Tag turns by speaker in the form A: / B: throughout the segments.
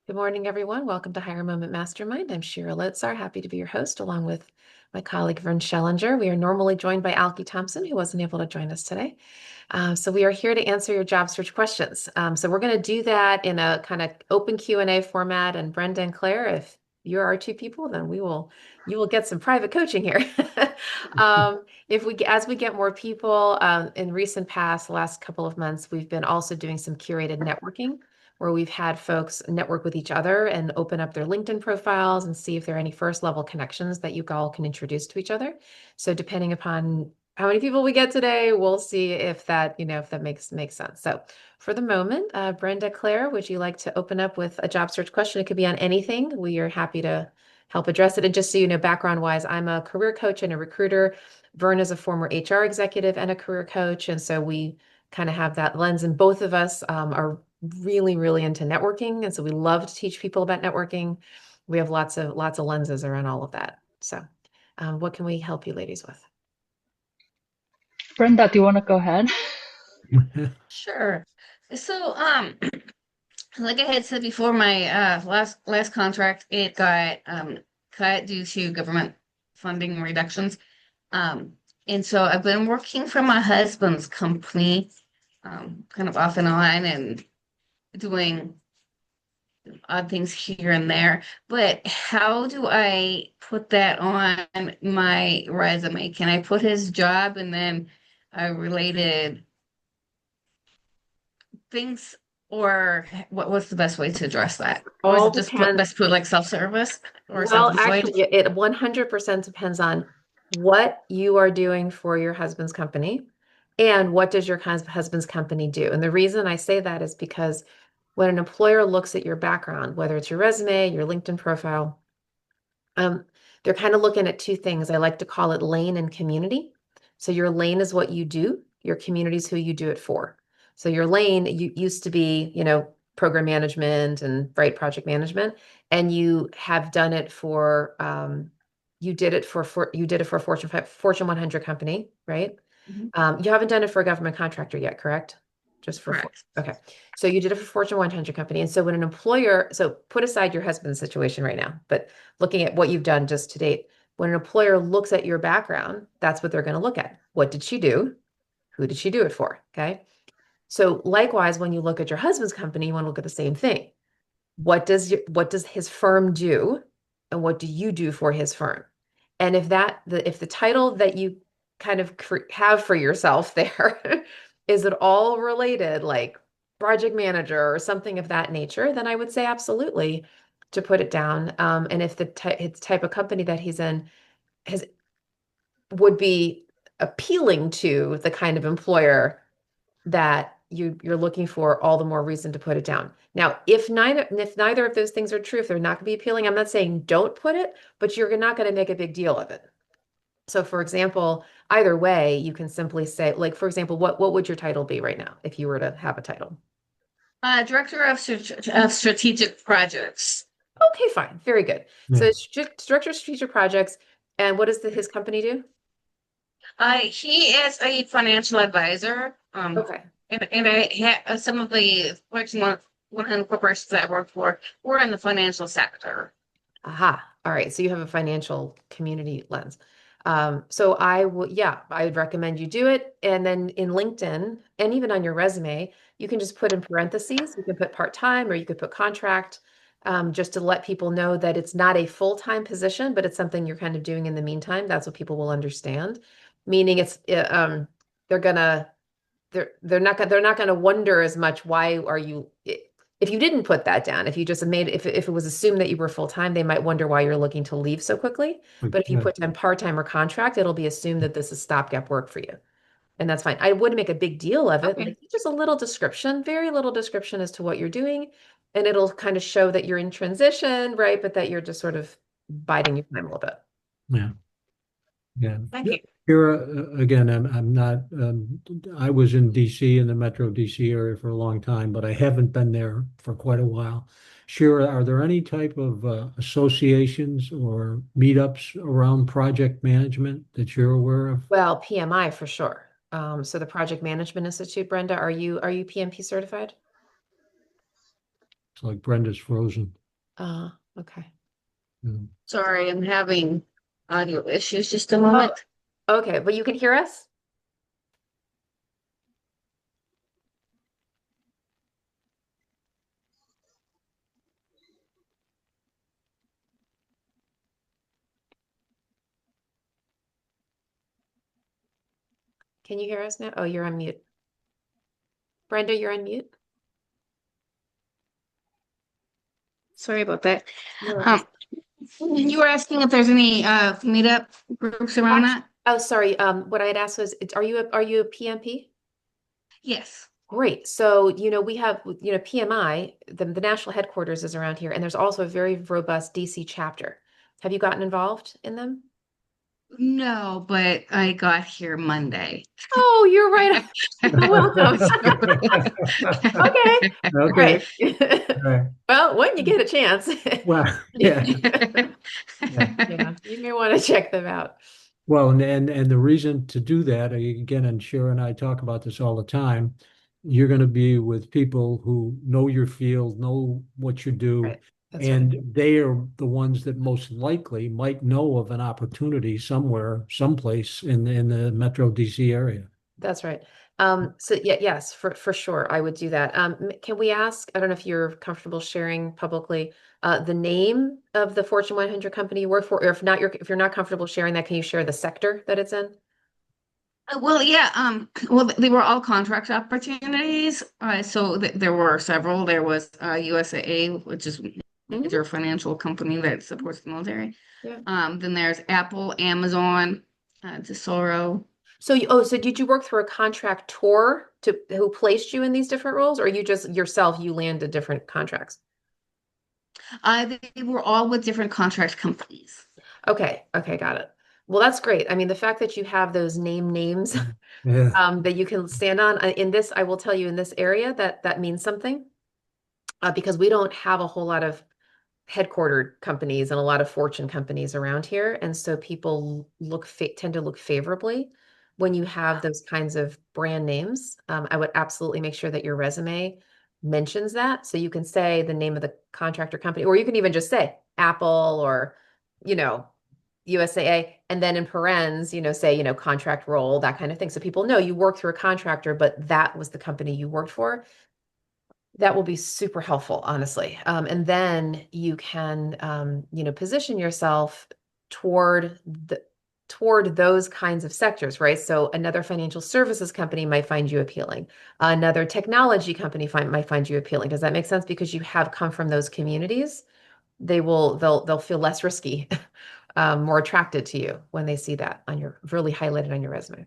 A: Good morning, everyone. Welcome to Higher Moment Mastermind. I'm Shira Litzar, happy to be your host, along with my colleague Vern Schellinger. We are normally joined by Alki Thompson, who wasn't able to join us today. So we are here to answer your job search questions. So we're going to do that in a kind of open Q&A format. And Brenda and Claire, if you're our two people, then you will get some private coaching here. As we get more people, in recent past, the last couple of months, we've been also doing some curated networking where we've had folks network with each other and open up their LinkedIn profiles and see if there are any first level connections that you all can introduce to each other. So depending upon how many people we get today, we'll see if that, if that makes sense. So for the moment, Brenda, Claire, would you like to open up with a job search question? It could be on anything. We are happy to help address it. And just so you know, background wise, I'm a career coach and a recruiter. Vern is a former HR executive and a career coach. And so we kind of have that lens. And both of us are really, really into networking. And so we love to teach people about networking. We have lots of lenses around all of that. So what can we help you ladies with?
B: Brenda, do you want to go ahead?
C: Sure. So, like I had said before, my last contract it got cut due to government funding reductions. And so I've been working for my husband's company, kind of off and on, and doing odd things here and there. But how do I put that on my resume? Can I put his job and then related things, or what's the best way to address that? Or is
A: All
C: it just put
A: depends.
C: best put like self-service or
A: Well,
C: self-employed?
A: actually, it 100% depends on what you are doing for your husband's company and what does your husband's company do. And the reason I say that is because when an employer looks at your background, whether it's your resume, your LinkedIn profile, um, they're kind of looking at two things. I like to call it lane and community. So your lane is what you do, your community is who you do it for. So your lane you used to be, program management and right project management, and you have done it for you did it for a Fortune 100 company, right?
C: Mhm.
A: You haven't done it for a government contractor yet, correct? Just
C: Correct.
A: okay. So you did it for Fortune 100 company. And so when an employer, so put aside your husband's situation right now, but looking at what you've done just to date, when an employer looks at your background, that's what they're going to look at. What did she do? Who did she do it for? Okay. So likewise, when you look at your husband's company, you want to look at the same thing. What does his firm do? And what do you do for his firm? And if the title that you kind of have for yourself there is it all related, like project manager or something of that nature, then I would say absolutely to put it down. And if it's type of company that he's in has would be appealing to the kind of employer that you're looking for, all the more reason to put it down. Now, if neither of those things are true, if they're not going to be appealing, I'm not saying don't put it, but you're not going to make a big deal of it. So, for example, either way, you can simply say, like, for example, what would your title be right now if you were to have a title?
C: Director of strategic projects.
A: Okay, fine, very good. So,
D: Yeah.
A: Director of Strategic Projects, and what does his company do?
C: He is a financial advisor.
A: Okay.
C: And I had some of the Fortune 100 corporations that I work for were in the financial sector.
A: Aha. All right. So you have a financial community lens. So I would recommend you do it. And then in LinkedIn and even on your resume, you can just put in parentheses. You can put part-time or you could put contract, just to let people know that it's not a full-time position, but it's something you're kind of doing in the meantime. That's what people will understand. Meaning they're gonna they're not gonna wonder as much why are you if you didn't put that down, if you just made if it was assumed that you were full time, they might wonder why you're looking to leave so quickly.
D: But,
A: But if you put down part time or contract, it'll be assumed that this is stopgap work for you, and that's fine. I wouldn't make a big deal of it.
C: Okay.
A: Like just a little description, very little description as to what you're doing, and it'll kind of show that you're in transition, right? But that you're just sort of biding your time a little bit.
D: yeah, yeah.
C: Thank you.
D: Here again, I'm not. I was in DC in the Metro DC area for a long time, but I haven't been there for quite a while. Shira, are there any type of associations or meetups around project management that you're aware of?
A: Well, PMI for sure. So the Project Management Institute, Brenda, are you PMP certified?
D: It's like Brenda's frozen.
A: Okay.
D: Yeah.
C: Sorry, I'm having audio issues. Just a
A: Oh,
C: moment.
A: okay, but you can hear us? Can you hear us now? Oh, you're on mute. Brenda, you're on mute.
C: Sorry about that.
A: No worries.
C: Um, you were asking if there's any meetup groups around that?
A: Oh, sorry. What I had asked was, are you a PMP?
C: Yes.
A: Great. So, we have, PMI, the national headquarters is around here, and there's also a very robust DC chapter. Have you gotten involved in them?
C: No, but I got here Monday.
A: Oh, you're right. Welcome. Okay,
D: Okay.
A: great.
D: Right.
A: Well, when you get a chance,
D: Well, yeah. Yeah.
A: yeah, you may want to check them out.
D: Well, and the reason to do that, again, and Shira and I talk about this all the time, you're going to be with people who know your field, know what you do,
A: Right. That's right.
D: and they are the ones that most likely might know of an opportunity somewhere, someplace in the Metro DC area.
A: That's right. So yeah, yes, for sure, I would do that. Can we ask, I don't know if you're comfortable sharing publicly, the name of the Fortune 100 company you work for, or if you're not comfortable sharing that, can you share the sector that it's in?
C: Well, yeah, well, they were all contract opportunities. So th there were several. There was USAA, which is a
A: Mhm.
C: major financial company that supports the military.
A: Yeah.
C: Then there's Apple, Amazon, Tesoro.
A: So did you work through a contractor to who placed you in these different roles, or you just yourself, you landed different contracts?
C: They were all with different contract companies.
A: Okay, okay, got it. Well, that's great. I mean, the fact that you have those names
D: Yeah.
A: that you can stand on in this, I will tell you in this area that means something because we don't have a whole lot of headquartered companies and a lot of fortune companies around here. And so people tend to look favorably when you have those kinds of brand names. I would absolutely make sure that your resume mentions that. So you can say the name of the contractor company, or you can even just say Apple or, you know, USAA, and then in parens, say, contract role, that kind of thing. So people know you worked through a contractor, but that was the company you worked for. That will be super helpful, honestly. And then you can, position yourself toward toward those kinds of sectors, right? So another financial services company might find you appealing. Another technology company might find you appealing. Does that make sense? Because you have come from those communities, they'll feel less risky, more attracted to you when they see that on your really highlighted on your resume.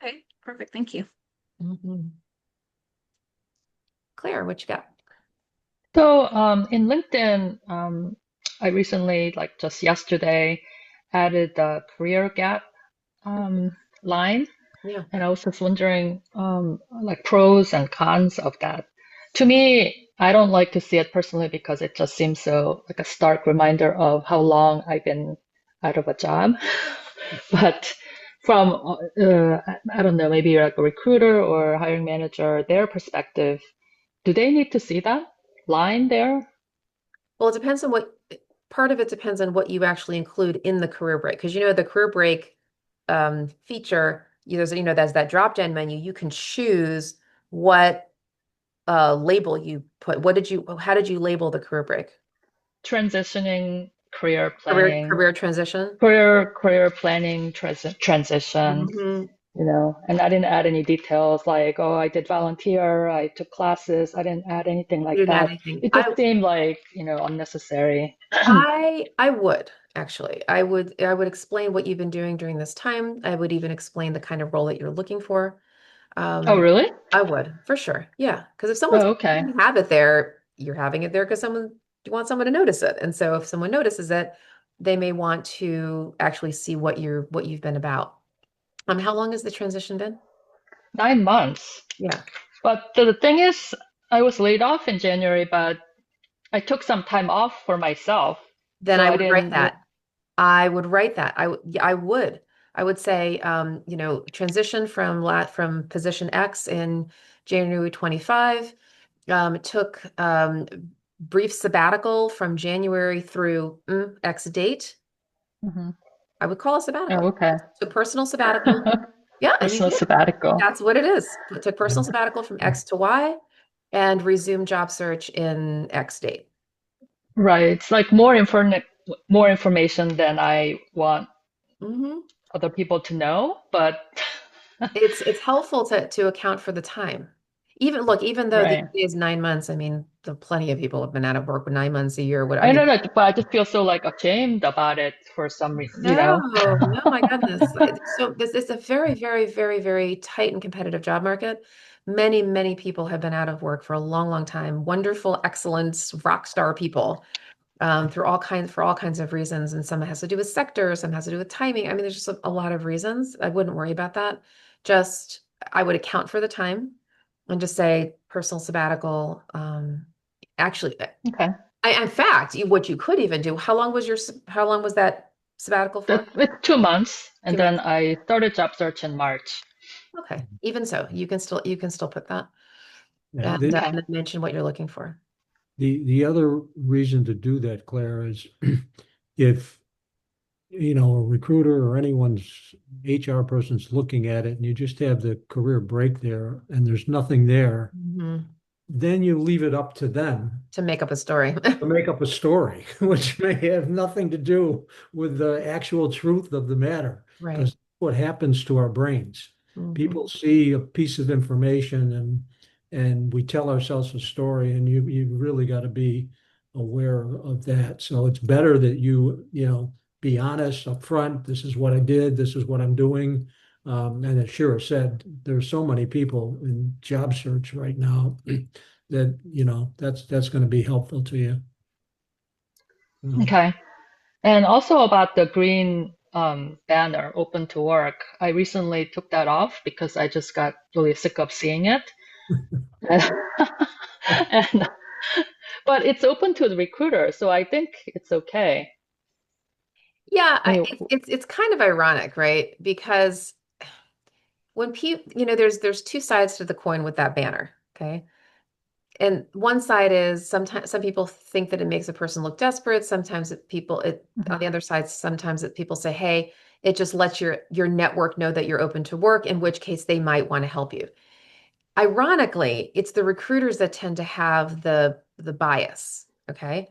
C: Okay, perfect. Thank you.
A: Mhm. Claire, what you got?
B: So in LinkedIn, I recently, like just yesterday, added the career gap line,
A: Yeah.
B: and I was just wondering, like pros and cons of that. To me, I don't like to see it personally because it just seems so like a stark reminder of how long I've been out of a job. But from, I don't know, maybe like a recruiter or a hiring manager, their perspective, do they need to see that line there?
A: Well, it depends on what part of it depends on what you actually include in the career break. Because the career break feature, there's that drop down menu. You can choose what label you put. How did you label the career break?
B: Transitioning, career
A: Career
B: planning,
A: career transition.
B: career planning, transition,
A: Hmm.
B: and I didn't add any details like, oh, I did volunteer, I took classes. I didn't add anything
A: You
B: like
A: didn't add
B: that.
A: anything.
B: It just seemed like, unnecessary.
A: I would actually. I would explain what you've been doing during this time. I would even explain the kind of role that you're looking for.
B: Oh,
A: Um,
B: really?
A: I would for sure. Yeah, because if someone's
B: Oh, okay.
A: you have it there, you're having it there because you want someone to notice it. And so if someone notices it, they may want to actually see what you've been about. How long has the transition been?
B: 9 months.
A: Yeah.
B: But the thing is, I was laid off in January, but I took some time off for myself.
A: Then
B: So
A: I
B: I
A: would write
B: didn't,
A: that. I would write that. Yeah, I would. I would say, transition from position X in January 25. Took brief sabbatical from January through X date.
B: Hmm.
A: I would call a
B: Oh,
A: sabbatical.
B: okay.
A: Took personal sabbatical. Yeah, and you
B: Personal
A: did.
B: sabbatical.
A: That's what it is. Took personal
D: Yeah.
A: sabbatical from X to Y and resumed job search in X date.
B: Right. It's like more information than I want
A: Hmm.
B: other people to know, but
A: It's helpful to account for the time. Even though these
B: right.
A: days 9 months, I mean, plenty of people have been out of work with 9 months, a year, what I
B: I
A: mean,
B: don't know, but I just feel so like ashamed about it for some reason,
A: no, my goodness. So this is a very, very, very, very tight and competitive job market. Many, many people have been out of work for a long, long time. Wonderful, excellent, rock star people, for all kinds of reasons. And some has to do with sector, some has to do with timing. I mean, there's just a lot of reasons. I wouldn't worry about that. Just I would account for the time and just say personal sabbatical. Actually,
B: Okay.
A: in fact, what you could even do, how long was that sabbatical for?
B: It's 2 months, and
A: 2 months.
B: then I started job search in March.
A: Okay. Even so, you can still put that
D: Yeah.
B: Okay.
A: and then mention what you're looking for.
D: The other reason to do that, Claire, is if a recruiter or anyone's HR person's looking at it and you just have the career break there and there's nothing there,
A: Mhm.
D: then you leave it up to them
A: To make up a story.
D: to make up a story, which may have nothing to do with the actual truth of the matter,
A: Right.
D: because what happens to our brains.
A: Mhm.
D: People see a piece of information and we tell ourselves a story, and you really got to be aware of that. So it's better that you be honest up front. This is what I did. This is what I'm doing. And as Shira said, there's so many people in job search right now that that's going to be helpful to you.
B: Okay. And also about the green banner, open to work. I recently took that off because I just got really sick of seeing it. And, but it's open to the recruiter, so I think it's okay.
A: Yeah,
B: I mean,
A: it's kind of ironic, right? Because when people, there's two sides to the coin with that banner, okay? And one side is sometimes some people think that it makes a person look desperate. Sometimes it on
B: mhm,
A: the other side, sometimes people say, hey, it just lets your network know that you're open to work, in which case they might want to help you. Ironically, it's the recruiters that tend to have the bias. Okay.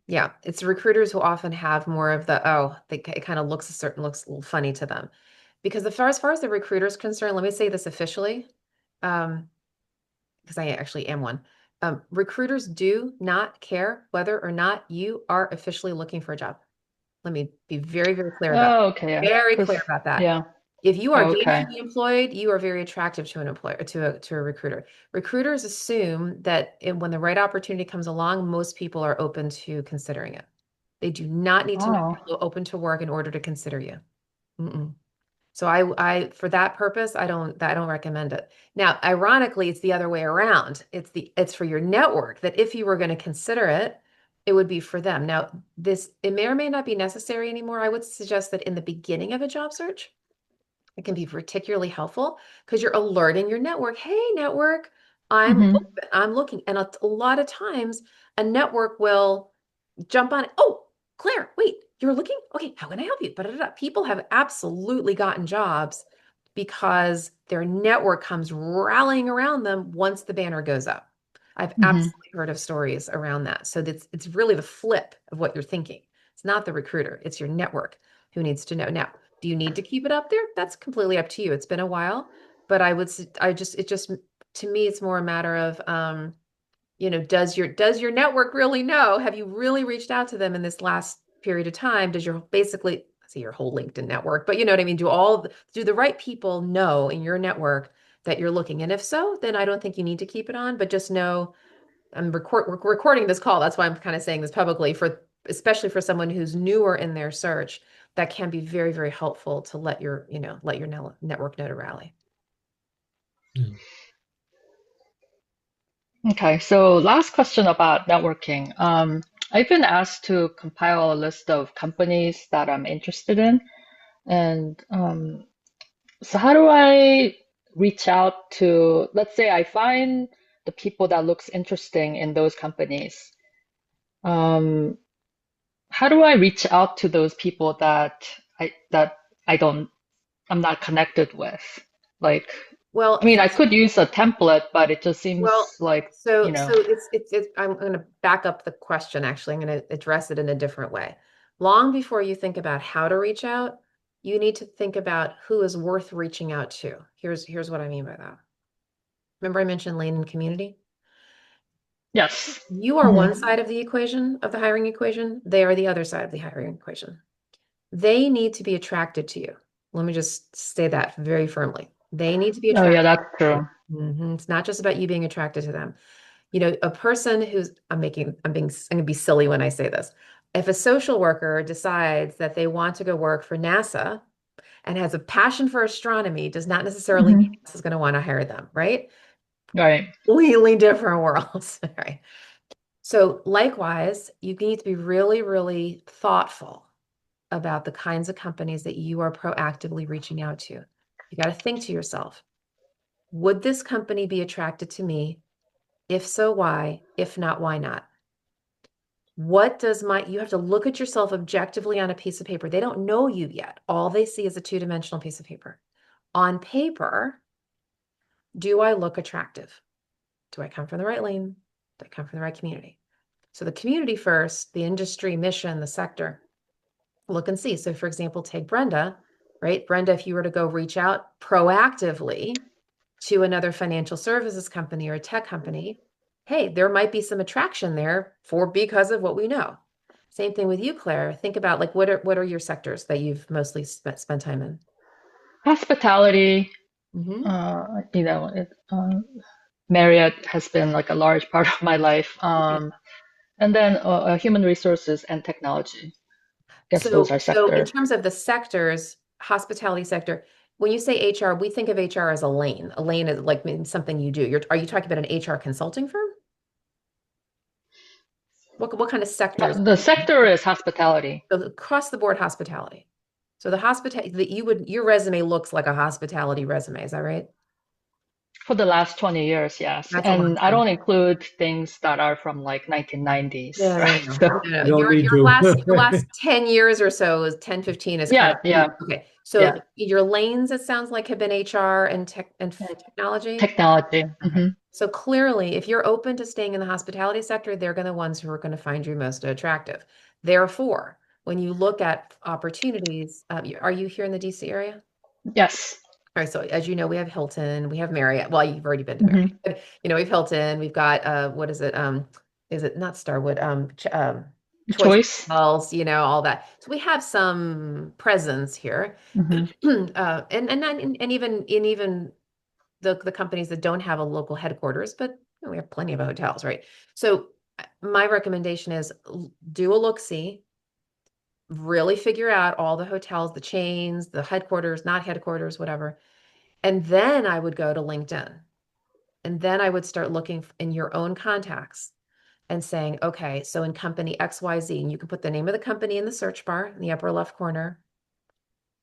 A: Yeah, it's the recruiters who often have more of it kind of looks a little funny to them. Because as far as the recruiter is concerned, let me say this officially, um, because I actually am one. Recruiters do not care whether or not you are officially looking for a job. Let me be very, very clear about
B: oh, okay, yeah,
A: very clear
B: because
A: about that.
B: yeah,
A: If you are
B: okay.
A: gainfully employed, you are very attractive to an employer, to a recruiter. Recruiters assume that when the right opportunity comes along, most people are open to considering it. They do not need to know
B: Oh,
A: you're open to work in order to consider you. Mm-mm. So for that purpose, I don't recommend it. Now, ironically, it's the other way around. It's for your network that if you were going to consider it, it would be for them. Now, it may or may not be necessary anymore. I would suggest that in the beginning of a job search, it can be particularly helpful because you're alerting your network. Hey, network, I'm
B: hmm,
A: open, I'm looking. And a lot of times a network will jump on it. Oh, Claire, wait, you're looking? Okay, how can I help you? Ba-da-da-da. People have absolutely gotten jobs because their network comes rallying around them once the banner goes up. I've
B: hmm.
A: absolutely heard of stories around that. So it's really the flip of what you're thinking. It's not the recruiter, it's your network who needs to know. Now, do you need to keep it up there? That's completely up to you. It's been a while, but it just, to me, it's more a matter of, does your network really know? Have you really reached out to them in this last period of time? Does your basically see your whole LinkedIn network, but you know what I mean? Do the right people know in your network that you're looking? And if so, then I don't think you need to keep it on, but just know we're recording this call. That's why I'm kind of saying this publicly especially for someone who's newer in their search, that can be very, very helpful to let your network know to rally.
D: Yeah.
B: Okay, so last question about networking. I've been asked to compile a list of companies that I'm interested in, and so how do I reach out to, let's say I find the people that looks interesting in those companies. Um, how do I reach out to those people I don't I'm not connected with? Like, I
A: Well,
B: mean, I
A: first,
B: could use a template, but it just seems
A: well,
B: like,
A: so it's I'm going to back up the question. Actually, I'm going to address it in a different way. Long before you think about how to reach out, you need to think about who is worth reaching out to. Here's what I mean by that. Remember I mentioned lane and community?
B: yes.
A: You are
B: Hmm.
A: one side of the equation, of the hiring equation. They are the other side of the hiring equation. They need to be attracted to you. Let me just say that very firmly. They need to be
B: Oh, yeah,
A: attracted
B: that's
A: to you.
B: true.
A: It's not just about you being attracted to them. You know, a person who's, I'm going to be silly when I say this. If a social worker decides that they want to go work for NASA and has a passion for astronomy, does not necessarily mean
B: Hmm.
A: NASA's going to want to hire them, right?
B: Right.
A: Completely different worlds, right? So likewise, you need to be really, really thoughtful about the kinds of companies that you are proactively reaching out to. You got to think to yourself, would this company be attracted to me? If so, why? If not, why not? You have to look at yourself objectively on a piece of paper. They don't know you yet. All they see is a two-dimensional piece of paper. On paper, do I look attractive? Do I come from the right lane? Do I come from the right community? So the community first, the industry, mission, the sector, look and see. So for example, take Brenda, right? Brenda, if you were to go reach out proactively to another financial services company or a tech company, hey, there might be some attraction there because of what we know. Same thing with you, Claire. Think about like what are your sectors that you've mostly spent time in?
B: Hospitality,
A: Hmm.
B: you know, Marriott has been like a large part of my life. And then human resources and technology. Guess those are
A: So in
B: sector.
A: terms of the sectors, hospitality sector, when you say HR, we think of HR as a lane. A lane is like means something you do. Are you talking about an HR consulting firm? What kind of sectors?
B: The sector is hospitality.
A: So across the board hospitality. So the hospitality that your resume looks like a hospitality resume, is that right?
B: For the last 20 years, yes.
A: That's a long
B: And I
A: time.
B: don't include things that are from like 1990s,
A: No, no,
B: right?
A: no, no.
B: So,
A: No, no.
D: You don't need
A: Your
D: to.
A: last 10 years or so is 10, 15 is kind
B: yeah,
A: of
B: yeah,
A: okay.
B: yeah.
A: So your lanes, it sounds like have been HR and
B: And
A: technology.
B: technology.
A: Okay.
B: Hmm.
A: So clearly, if you're open to staying in the hospitality sector, they're going to the ones who are going to find you most attractive. Therefore, when you look at opportunities, are you here in the DC area?
B: Yes.
A: All right, so as you know, we have Hilton, we have Marriott. Well, you've already been to Marriott.
B: Hmm.
A: But, we have Hilton, we've got what is it not Starwood? Choice
B: Choice.
A: Hotels, all that. So we have some presence here.
B: Hmm.
A: And even the companies that don't have a local headquarters, but we have plenty of hotels, right? So my recommendation is do a look-see, really figure out all the hotels, the chains, the headquarters, not headquarters, whatever. And then I would go to LinkedIn. And then I would start looking in your own contacts and saying, okay, so in company XYZ, and you can put the name of the company in the search bar in the upper left corner,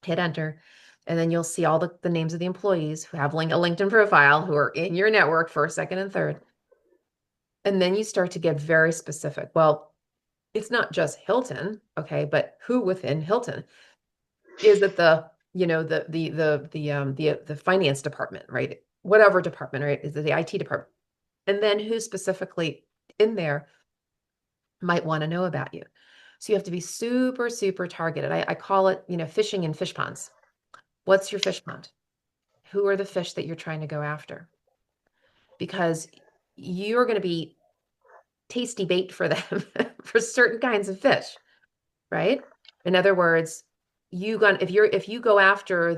A: hit enter, and then you'll see all the names of the employees who have a LinkedIn profile who are in your network first, second, and third. And then you start to get very specific. Well, it's not just Hilton, okay, but who within Hilton? Is it the finance department, right? Whatever department, right? Is it the IT department? And then who specifically in there might want to know about you? So you have to be super, super targeted. I call it, fishing in fish ponds. What's your fish pond? Who are the fish that you're trying to go after? Because you're going to be tasty bait for them for certain kinds of fish, right? In other words, if you go after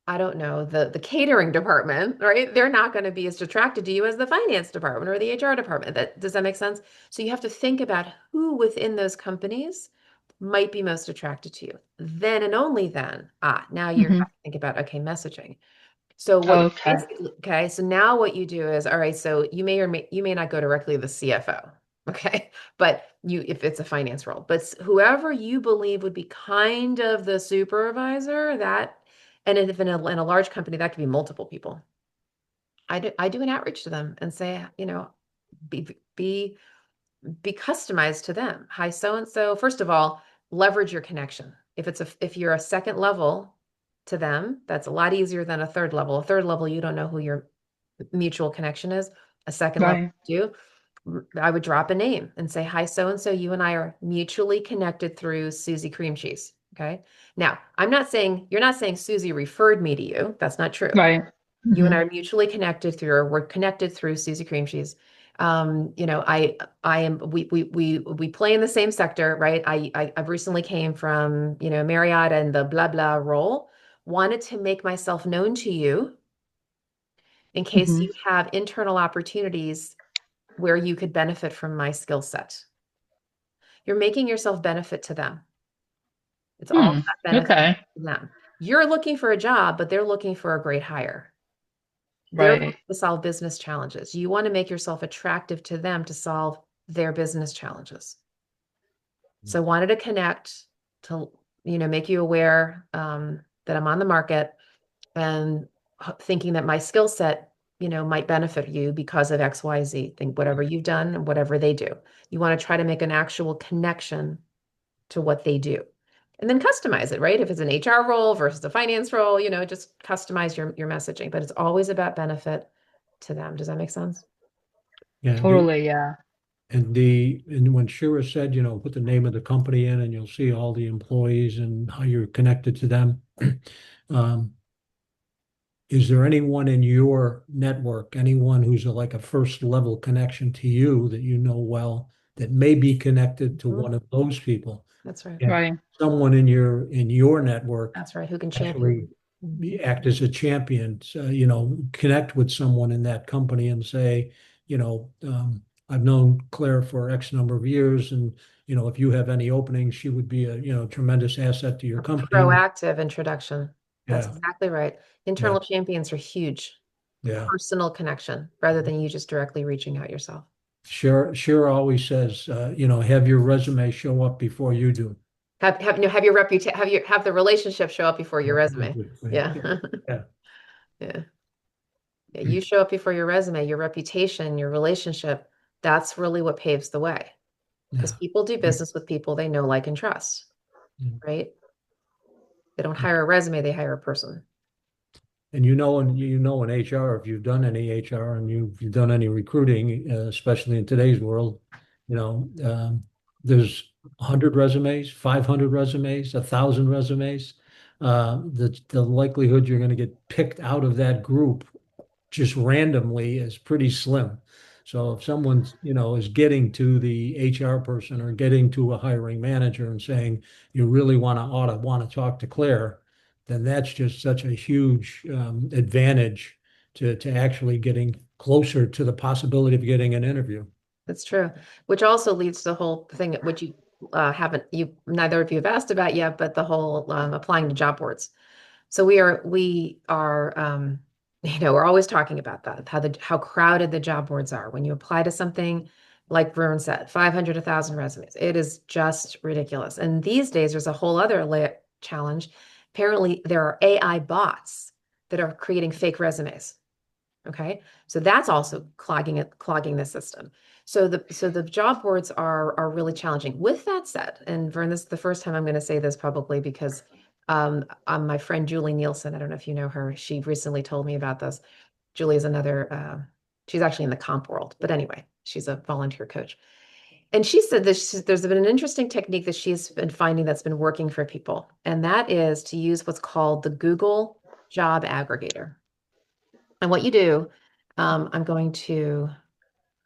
A: I don't know, the catering department, right? They're not going to be as attracted to you as the finance department or the HR department. Does that make sense? So you have to think about who within those companies might be most attracted to you. Then and only then, now you
B: Hmm.
A: have to think about, okay, messaging. So what you
B: Okay.
A: basically, okay, so now what you do is, all right, so you may not go directly to the CFO, okay, but if it's a finance role, but whoever you believe would be kind of the supervisor, and if in a large company, that could be multiple people. I do an outreach to them and say, be be be customized to them. Hi, so and so. First of all, leverage your connection. If you're a second level to them, that's a lot easier than a third level. A third level, you don't know who your mutual connection is. A second level,
B: Right.
A: you do. I would drop a name and say, hi, so and so. You and I are mutually connected through Susie Cream Cheese. Okay. Now, you're not saying Susie referred me to you. That's not true.
B: Right.
A: You and
B: Hmm.
A: I are mutually connected through, or we're connected through Susie Cream Cheese. I am, we play in the same sector, right? I've recently came from, Marriott and the blah, blah role, wanted to make myself known to you in case
B: Hmm.
A: you have internal opportunities where you could benefit from my skill set. You're making yourself benefit to them. It's all
B: Hmm.
A: about benefit
B: Okay.
A: to them. You're looking for a job, but they're looking for a great hire. They're looking
B: Right.
A: to solve business challenges. You want to make yourself attractive to them to solve their business challenges. So wanted to connect to, make you aware that I'm on the market and thinking that my skill set, might benefit you because of X, Y, Z. Think whatever you've done and whatever they do. You want to try to make an actual connection to what they do. And then customize it, right? If it's an HR role versus a finance role, just customize your messaging. But it's always about benefit to them. Does that make sense?
D: Yeah,
B: Totally. Yeah.
D: and when Shira said, put the name of the company in and you'll see all the employees and how you're connected to them. Um, is there anyone in your network, anyone who's like a first level connection to you that you know well, that may be connected to
A: Mhm.
D: one of those people?
A: That's right.
D: And
B: Right.
D: someone in your network
A: That's right. Who can
D: actually
A: champion? Mhm.
D: act as a champion, connect with someone in that company and say, I've known Claire for X number of years, and if you have any openings, she would be a tremendous asset to your
A: A
D: company.
A: proactive introduction. That's
D: Yeah,
A: exactly right.
D: yeah,
A: Internal champions are huge.
D: yeah.
A: Personal connection rather than you just directly reaching out yourself.
D: Shira always says, have your resume show up before you do.
A: Have your reputation, have the relationship show up before your
D: Yeah,
A: resume. Yeah.
D: yeah,
A: Yeah. Yeah. You show up before your resume, your reputation, your relationship. That's really what paves the way because
D: yeah.
A: people do business with people they know, like, and trust,
D: Yeah.
A: right? They don't hire a resume, they hire a person.
D: And in HR, if you've done any HR and you've done any recruiting, especially in today's world, there's 100 resumes, 500 resumes, 1,000 resumes. The likelihood you're going to get picked out of that group just randomly is pretty slim. So if someone's, is getting to the HR person or getting to a hiring manager and saying, you really ought to want to talk to Claire, then that's just such a huge advantage to actually getting closer to the possibility of getting an interview.
A: That's true. Which also leads to the whole thing, which you neither of you have asked about yet, but the whole applying to job boards. So we are we're always talking about that, how crowded the job boards are. When you apply to something, like Vern said, 500, 1,000 resumes. It is just ridiculous. And these days there's a whole other challenge. Apparently there are AI bots that are creating fake resumes. Okay. So that's also clogging the system. So the job boards are really challenging. With that said, and Vern, this is the first time I'm going to say this publicly because my friend Julie Nielsen, I don't know if you know her, she recently told me about this. Julie is another, she's actually in the comp world, but anyway, she's a volunteer coach. And she said there's been an interesting technique that she's been finding that's been working for people, and that is to use what's called the Google Job Aggregator. And what you do, I'm going to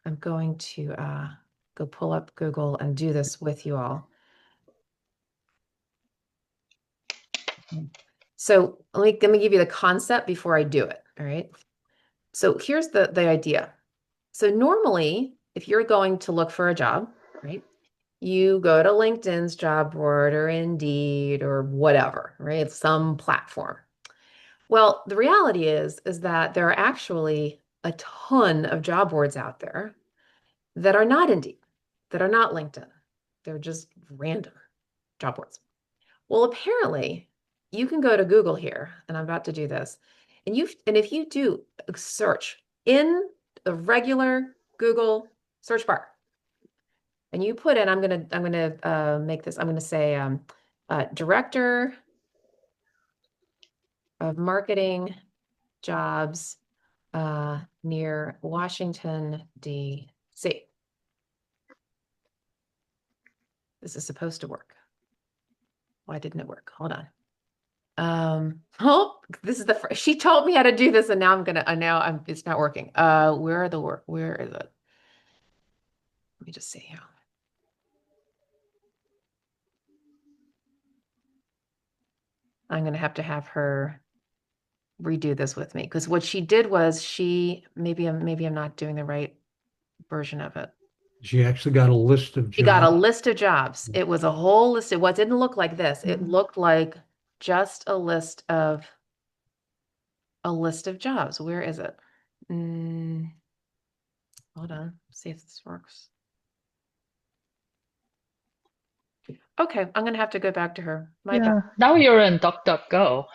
A: go pull up Google and do this with you all. So let me give you the concept before I do it. All right. So here's the idea. So normally, if you're going to look for a job, right, you go to LinkedIn's job board or Indeed or whatever, right? Some platform. Well, the reality is that there are actually a ton of job boards out there that are not Indeed, that are not LinkedIn. They're just random job boards. Well, apparently you can go to Google here, and I'm about to do this, and if you do a search in the regular Google search bar. And you put in, I'm gonna make this, I'm gonna say director of marketing jobs near Washington, D.C. This is supposed to work. Why didn't it work? Hold on. Oh, this is she told me how to do this, and now it's not working. Where is it? Let me just see here. I'm gonna have to have her redo this with me, because what she did was maybe I'm not doing the right version of it.
D: She actually got a list of
A: She got a
D: jobs.
A: list of jobs. It was a whole list. It didn't look like this. It looked like just a list of jobs. Where is it? Hold on. See if this works. Okay, I'm gonna have to go back to her. My bad.
B: Yeah. Now you're in DuckDuckGo.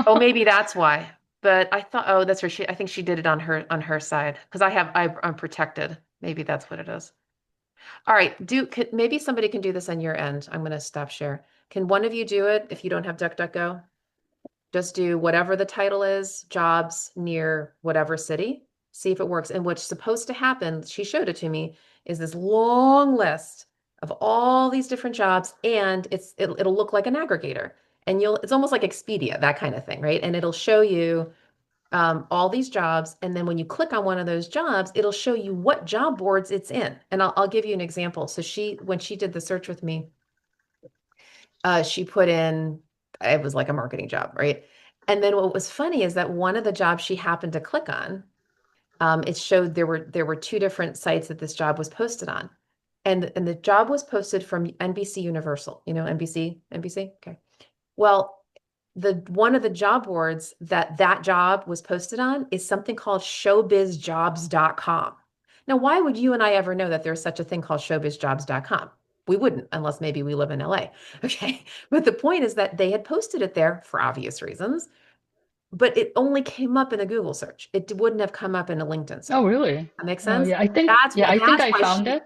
A: Oh, maybe that's why. But I thought, oh, that's her. I think she did it on her side, because I'm protected. Maybe that's what it is. All right, maybe somebody can do this on your end. I'm gonna stop share. Can one of you do it if you don't have DuckDuckGo? Just do whatever the title is, jobs near whatever city, see if it works. And what's supposed to happen, she showed it to me, is this long list of all these different jobs, and it'll look like an aggregator. And it's almost like Expedia, that kind of thing, right? And it'll show you all these jobs. And then when you click on one of those jobs, it'll show you what job boards it's in. And I'll give you an example. So when she did the search with me, she put in, it was like a marketing job, right? And then what was funny is that one of the jobs she happened to click on, it showed there were two different sites that this job was posted on. And the job was posted from NBC Universal. You know, NBC? Okay. Well, one of the job boards that job was posted on is something called showbizjobs.com. Now, why would you and I ever know that there's such a thing called showbizjobs.com? We wouldn't, unless maybe we live in LA. Okay. But the point is that they had posted it there for obvious reasons, but it only came up in a Google search. It wouldn't have come up in a LinkedIn search.
B: Oh, really?
A: That makes
B: Oh,
A: sense?
B: yeah. I think
A: That's
B: I
A: why
B: found it.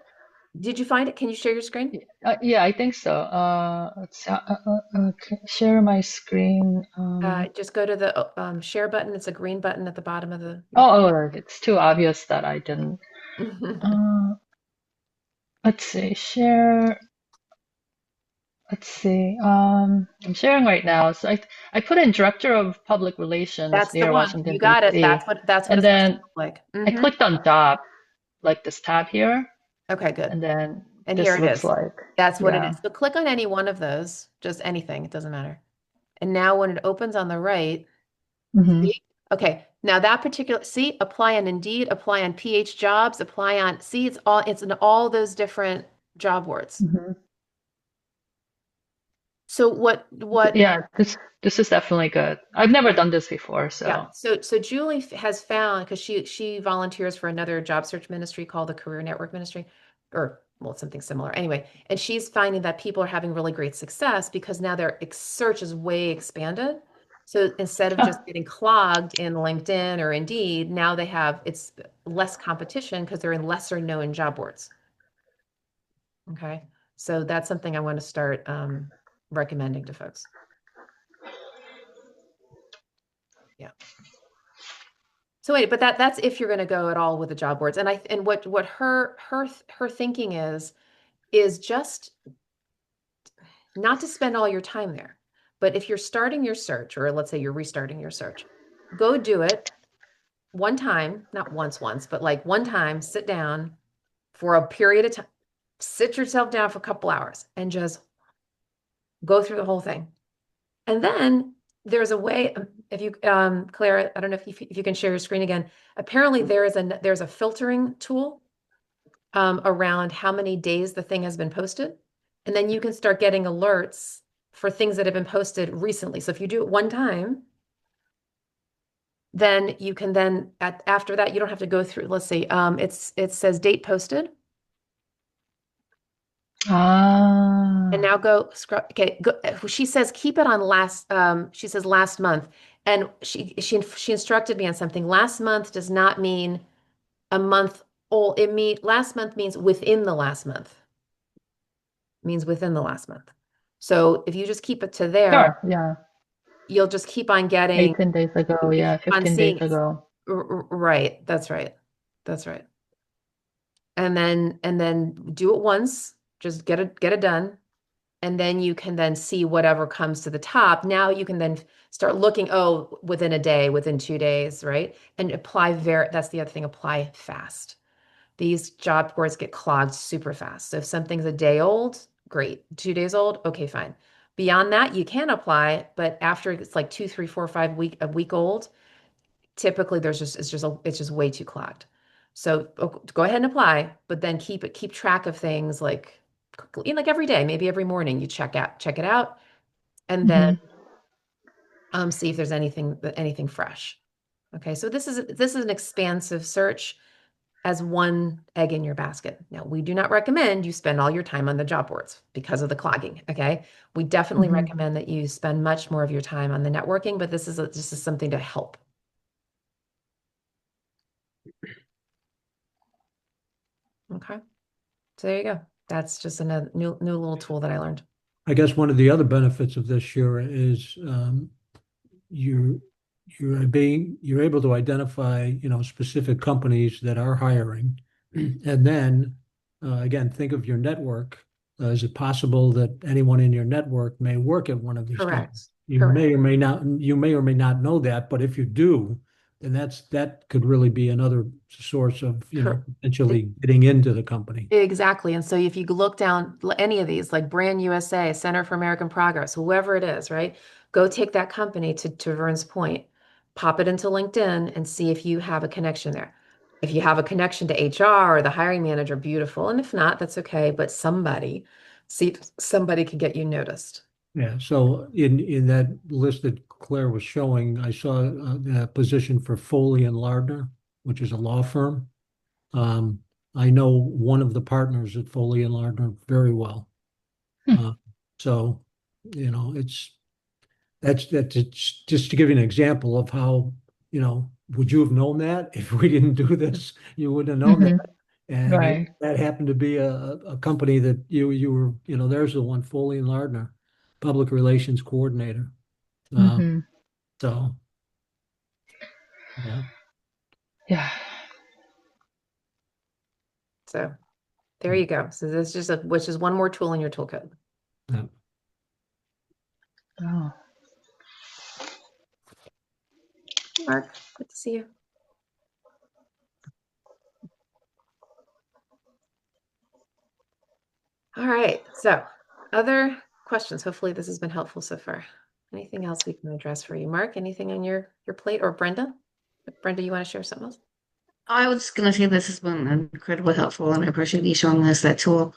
A: did you find it? Can you share your screen?
B: Yeah, I think so. Let's share my screen.
A: Just go to the share button. It's a green button at the bottom of the.
B: It's too obvious that I didn't. Let's see, share. Let's see. I'm sharing right now. So I put in Director of Public Relations
A: That's the
B: near
A: one.
B: Washington,
A: You got it.
B: D.C.
A: That's what
B: And
A: it's supposed to
B: then
A: look like.
B: I clicked on job, like this tab here,
A: Okay, good.
B: and then
A: And here
B: this
A: it
B: looks
A: is.
B: like,
A: That's what it
B: yeah.
A: is. So click on any one of those, just anything. It doesn't matter. And now when it opens on the right,
B: hmm
A: see? Okay, now that particular, see, apply on Indeed, apply on PH Jobs, apply on, see, it's in all those different job boards.
B: hmm
A: So what
B: Yeah, this is definitely good. I've never done this before,
A: Yeah.
B: so.
A: So Julie has found, because she volunteers for another job search ministry called the Career Network Ministry, or well, something similar. Anyway, and she's finding that people are having really great success because now their search is way expanded. So instead of just getting clogged in LinkedIn or Indeed, now it's less competition because they're in lesser known job boards. Okay. So that's something I want to start recommending to folks. Yeah. So wait, but that's if you're going to go at all with the job boards. And what her thinking is just not to spend all your time there. But if you're starting your search, or let's say you're restarting your search, go do it one time, not once, but like one time, sit down for a period of time, sit yourself down for a couple hours and just go through the whole thing. And then there's a way, if you, Claire, I don't know if you can share your screen again. Apparently there's a filtering tool around how many days the thing has been posted. And then you can start getting alerts for things that have been posted recently. So if you do it one time, then you can after that, you don't have to go through, let's see, it says date posted.
B: Ah.
A: And now go scroll. Okay, go, she says keep it on last. She says last month, And she instructed me on something. Last month does not mean a month old. Last month means within the last month. Means within the last month. So if you just keep it to there,
B: Sure. Yeah.
A: you'll just keep on getting,
B: 18 days ago.
A: you
B: Yeah.
A: keep on
B: 15 days
A: seeing
B: ago.
A: right. That's right. That's right. And then do it once, just get it done. And then you can then see whatever comes to the top. Now you can then start looking, oh, within a day, within 2 days, right? And that's the other thing, apply fast. These job boards get clogged super fast. So if something's a day old, great. 2 days old, okay, fine. Beyond that, you can apply, but after it's like 2, 3, 4, 5 a week old, typically it's just way too clogged. So go ahead and apply, but then keep track of things like every day, maybe every morning you check it out, and then
B: Hmm.
A: see if there's anything fresh. Okay, so this is an expansive search as one egg in your basket. Now, we do not recommend you spend all your time on the job boards because of the clogging. Okay, we definitely
B: Hmm.
A: recommend that you spend much more of your time on the networking, but this is something to help. Okay. So there you go. That's just a new little tool that I learned.
D: I guess one of the other benefits of this, Shira, is you you're able to identify, specific companies that are hiring, and then again, think of your network. Is it possible that anyone in your network may work at one of these companies?
A: Correct. Correct.
D: You may or may not know that, but if you do, then that could really be another source of,
A: Correct.
D: potentially getting into the company.
A: Exactly. And so if you look down any of these, like Brand USA, Center for American Progress, whoever it is, right? Go take that company to Vern's point, pop it into LinkedIn and see if you have a connection there. If you have a connection to HR or the hiring manager, beautiful. And if not, that's okay. But see if somebody can get you noticed.
D: Yeah, so in that list that Claire was showing, I saw a position for Foley and Lardner, which is a law firm. Um, I know one of the partners at Foley and Lardner very well.
B: Hmm.
D: Uh, so, it's it's just to give you an example of how, would you have known that if we didn't do this? You wouldn't have known that.
B: Hmm.
D: And
B: Right.
D: that happened to be a company that you were, there's the one, Foley and Lardner, public relations coordinator. Um,
B: Hmm.
D: so yeah.
B: Yeah.
A: So there you go. So this is which is one more tool in your toolkit.
D: Yeah.
B: Oh.
A: Mark, good to see you. All right. So, other questions? Hopefully, this has been helpful so far. Anything else we can address for you, Mark? Anything on your plate, or Brenda? Brenda, you want to share something else?
C: I was gonna say this has been incredibly helpful, and I appreciate you showing us that tool.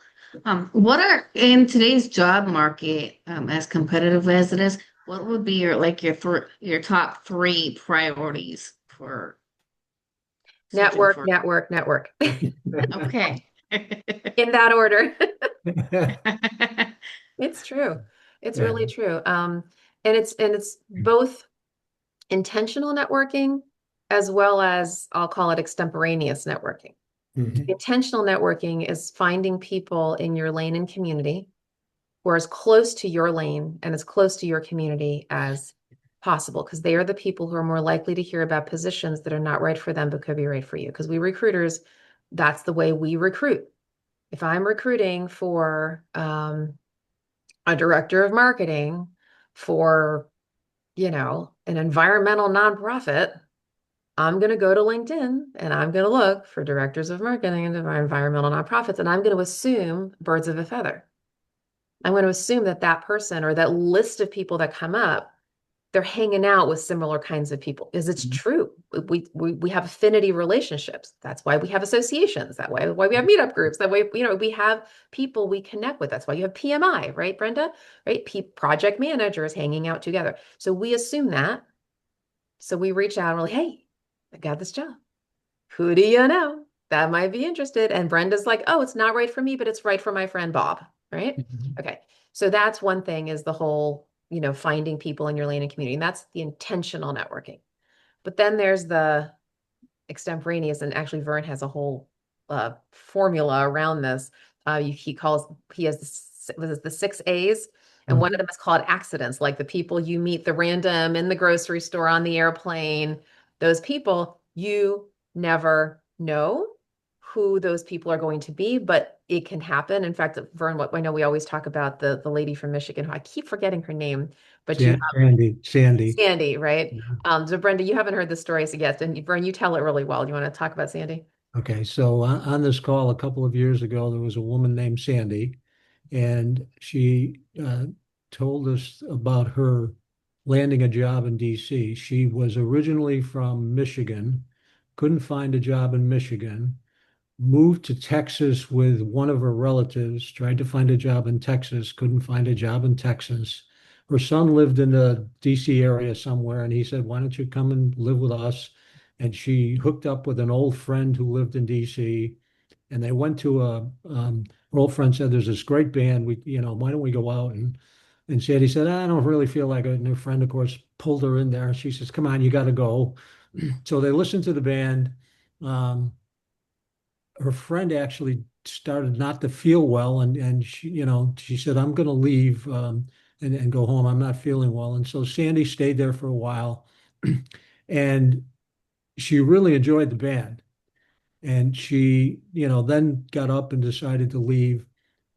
C: What are in today's job market, as competitive as it is, what would be your top three priorities for searching
A: Network,
C: for?
A: network, network.
C: Okay.
A: In that order. It's true. It's
D: Yeah.
A: really true. And it's both intentional networking as well as I'll call it extemporaneous networking.
D: Mhm.
A: Intentional networking is finding people in your lane and community who are as close to your lane and as close to your community as possible, because they are the people who are more likely to hear about positions that are not right for them but could be right for you. Because we recruiters, that's the way we recruit. If I'm recruiting for a director of marketing for, an environmental nonprofit, I'm going to go to LinkedIn and I'm going to look for directors of marketing and environmental nonprofits, and I'm going to assume birds of a feather. I'm going to assume that that person or that list of people that come up, they're hanging out with similar kinds of people. Is it's true. We have affinity relationships. That's why we have associations. Why we have meetup groups. That way, we have people we connect with. That's why you have PMI, right, Brenda? Right? Project managers hanging out together. So we assume that. So we reach out and we're like, hey, I got this job. Who do you know that might be interested? And Brenda's like, oh, it's not right for me, but it's right for my friend Bob, right?
D: Mhm.
A: Okay. So that's one thing is the whole, finding people in your lane and community. And that's the intentional networking. But then there's the extemporaneous, and actually Vern has a whole formula around this. He has the 6 A's, and one of them is called accidents, like the people you meet, the random in the grocery store, on the airplane. Those people, you never know who those people are going to be, but it can happen. In fact, Vern, what I know we always talk about the lady from Michigan, who I keep forgetting her name, but
D: Sandy.
A: Sandy, right?
D: Yeah.
A: So Brenda, you haven't heard the stories yet, and Vern, you tell it really well. Do you want to talk about Sandy?
D: Okay, so on this call a couple of years ago, there was a woman named Sandy, and she told us about her landing a job in DC. She was originally from Michigan, couldn't find a job in Michigan, moved to Texas with one of her relatives, tried to find a job in Texas, couldn't find a job in Texas. Her son lived in the DC area somewhere, and he said, "Why don't you come and live with us?" And she hooked up with an old friend who lived in DC, and they went to her old friend said, "There's this great band. Why don't we go out?" And Sandy said, "I don't really feel like it." And her friend, of course, pulled her in there. She says, "Come on, you got to go." So they listened to the band. Um, Her friend actually started not to feel well, and she said, "I'm going to leave and go home. I'm not feeling well." And so Sandy stayed there for a while, and she really enjoyed the band. And she, then got up and decided to leave.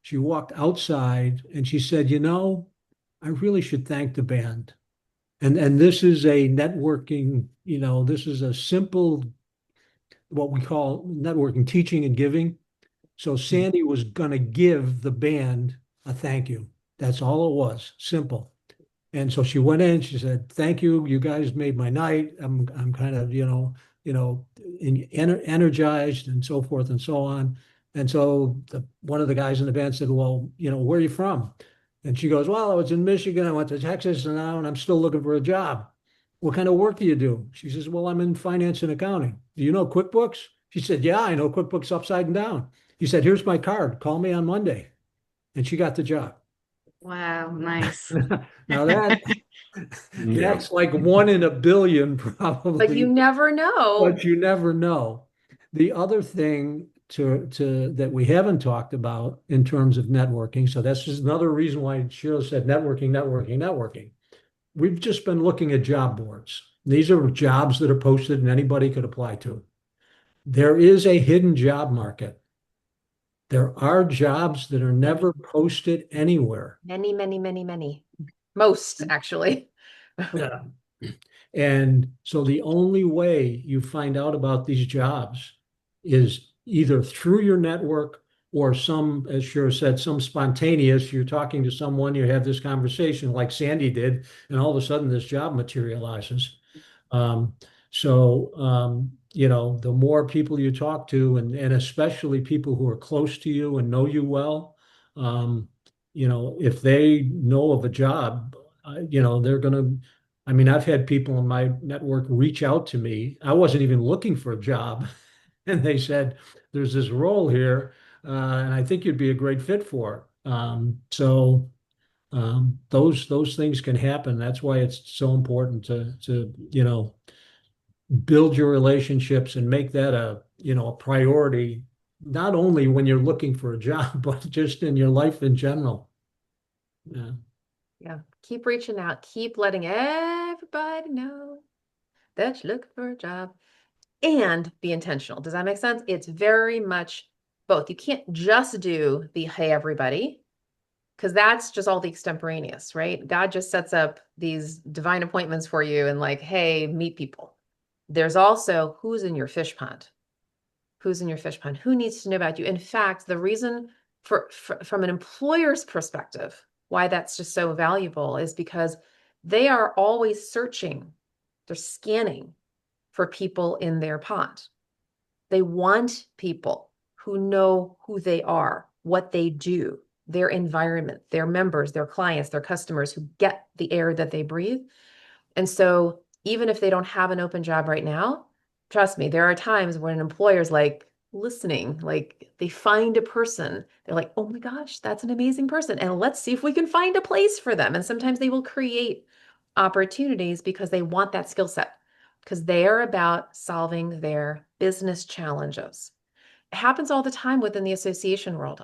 D: She walked outside and she said, "I really should thank the band." And this is a networking, this is a simple, what we call networking, teaching and giving. So Sandy was going to give the band a thank you. That's all it was, simple. And so she went in, she said, "Thank you. You guys made my night. I'm kind of, energized," and so forth and so on. And so one of the guys in the band said, "Well, where are you from?" And she goes, "Well, I was in Michigan. I went to Texas, and now I'm still looking for a job." "What kind of work do you do?" She says, "Well, I'm in finance and accounting." "Do you know QuickBooks?" She said, "Yeah, I know QuickBooks upside and down." He said, "Here's my card. Call me on Monday." And she got the job.
C: Wow, nice.
D: Now that's like one in a billion
A: But you
D: probably,
A: never know.
D: but you never know. The other thing to that we haven't talked about in terms of networking, so that's just another reason why Sheila said networking, networking, networking. We've just been looking at job boards. These are jobs that are posted and anybody could apply to. There is a hidden job market. There are jobs that are
A: Many,
D: never posted anywhere.
A: many, many, many, many. Most, actually.
D: Yeah. And so the only way you find out about these jobs is either through your network or some, as Shira said, some spontaneous. You're talking to someone, you have this conversation like Sandy did, and all of a sudden this job materializes. Um, the more people you talk to, and especially people who are close to you and know you well, um, if they know of a job, they're going to. I mean, I've had people in my network reach out to me. I wasn't even looking for a job, and they said, "There's this role here, and I think you'd be a great fit for it." Those things can happen. That's why it's so important to build your relationships and make that a priority, not only when you're looking for a job, but just in your life in general. Yeah.
A: Yeah. Keep reaching out. Keep letting everybody know that you're looking for a job, and be intentional. Does that make sense? It's very much both. You can't just do the hey, everybody, because that's just all the extemporaneous, right? God just sets up these divine appointments for you and, like, hey, meet people. There's also who's in your fish pond. Who's in your fish pond? Who needs to know about you? In fact, the reason from an employer's perspective, why that's just so valuable is because they are always searching, they're scanning for people in their pond. They want people who know who they are, what they do, their environment, their members, their clients, their customers, who get the air that they breathe. And so even if they don't have an open job right now, trust me, there are times when an employer's like, listening. Like they find a person, they're like, oh my gosh, that's an amazing person. And let's see if we can find a place for them. And sometimes they will create opportunities because they want that skill set, because they are about solving their business challenges. It happens all the time within the association world.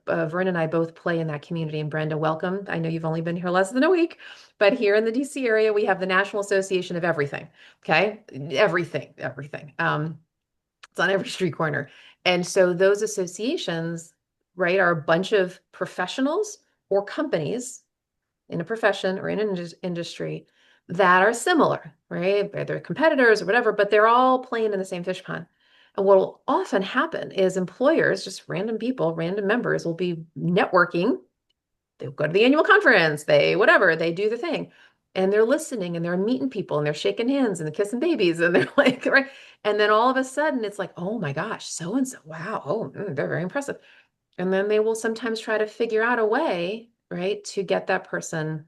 A: Vern and I both play in that community. And Brenda, welcome. I know you've only been here less than a week, but here in the DC area, we have the National Association of Everything. Okay, everything, everything. It's on every street corner. And so those associations, right, are a bunch of professionals or companies in a profession or in an industry that are similar, right? They're competitors or whatever, but they're all playing in the same fish pond. And what will often happen is employers, just random people, random members will be networking. They'll go to the annual conference, they whatever, they do the thing. And they're listening and they're meeting people and they're shaking hands and they're kissing babies and they're like, right. And then all of a sudden it's like, oh my gosh, so and so, wow, they're very impressive. And then they will sometimes try to figure out a way, right, to get that person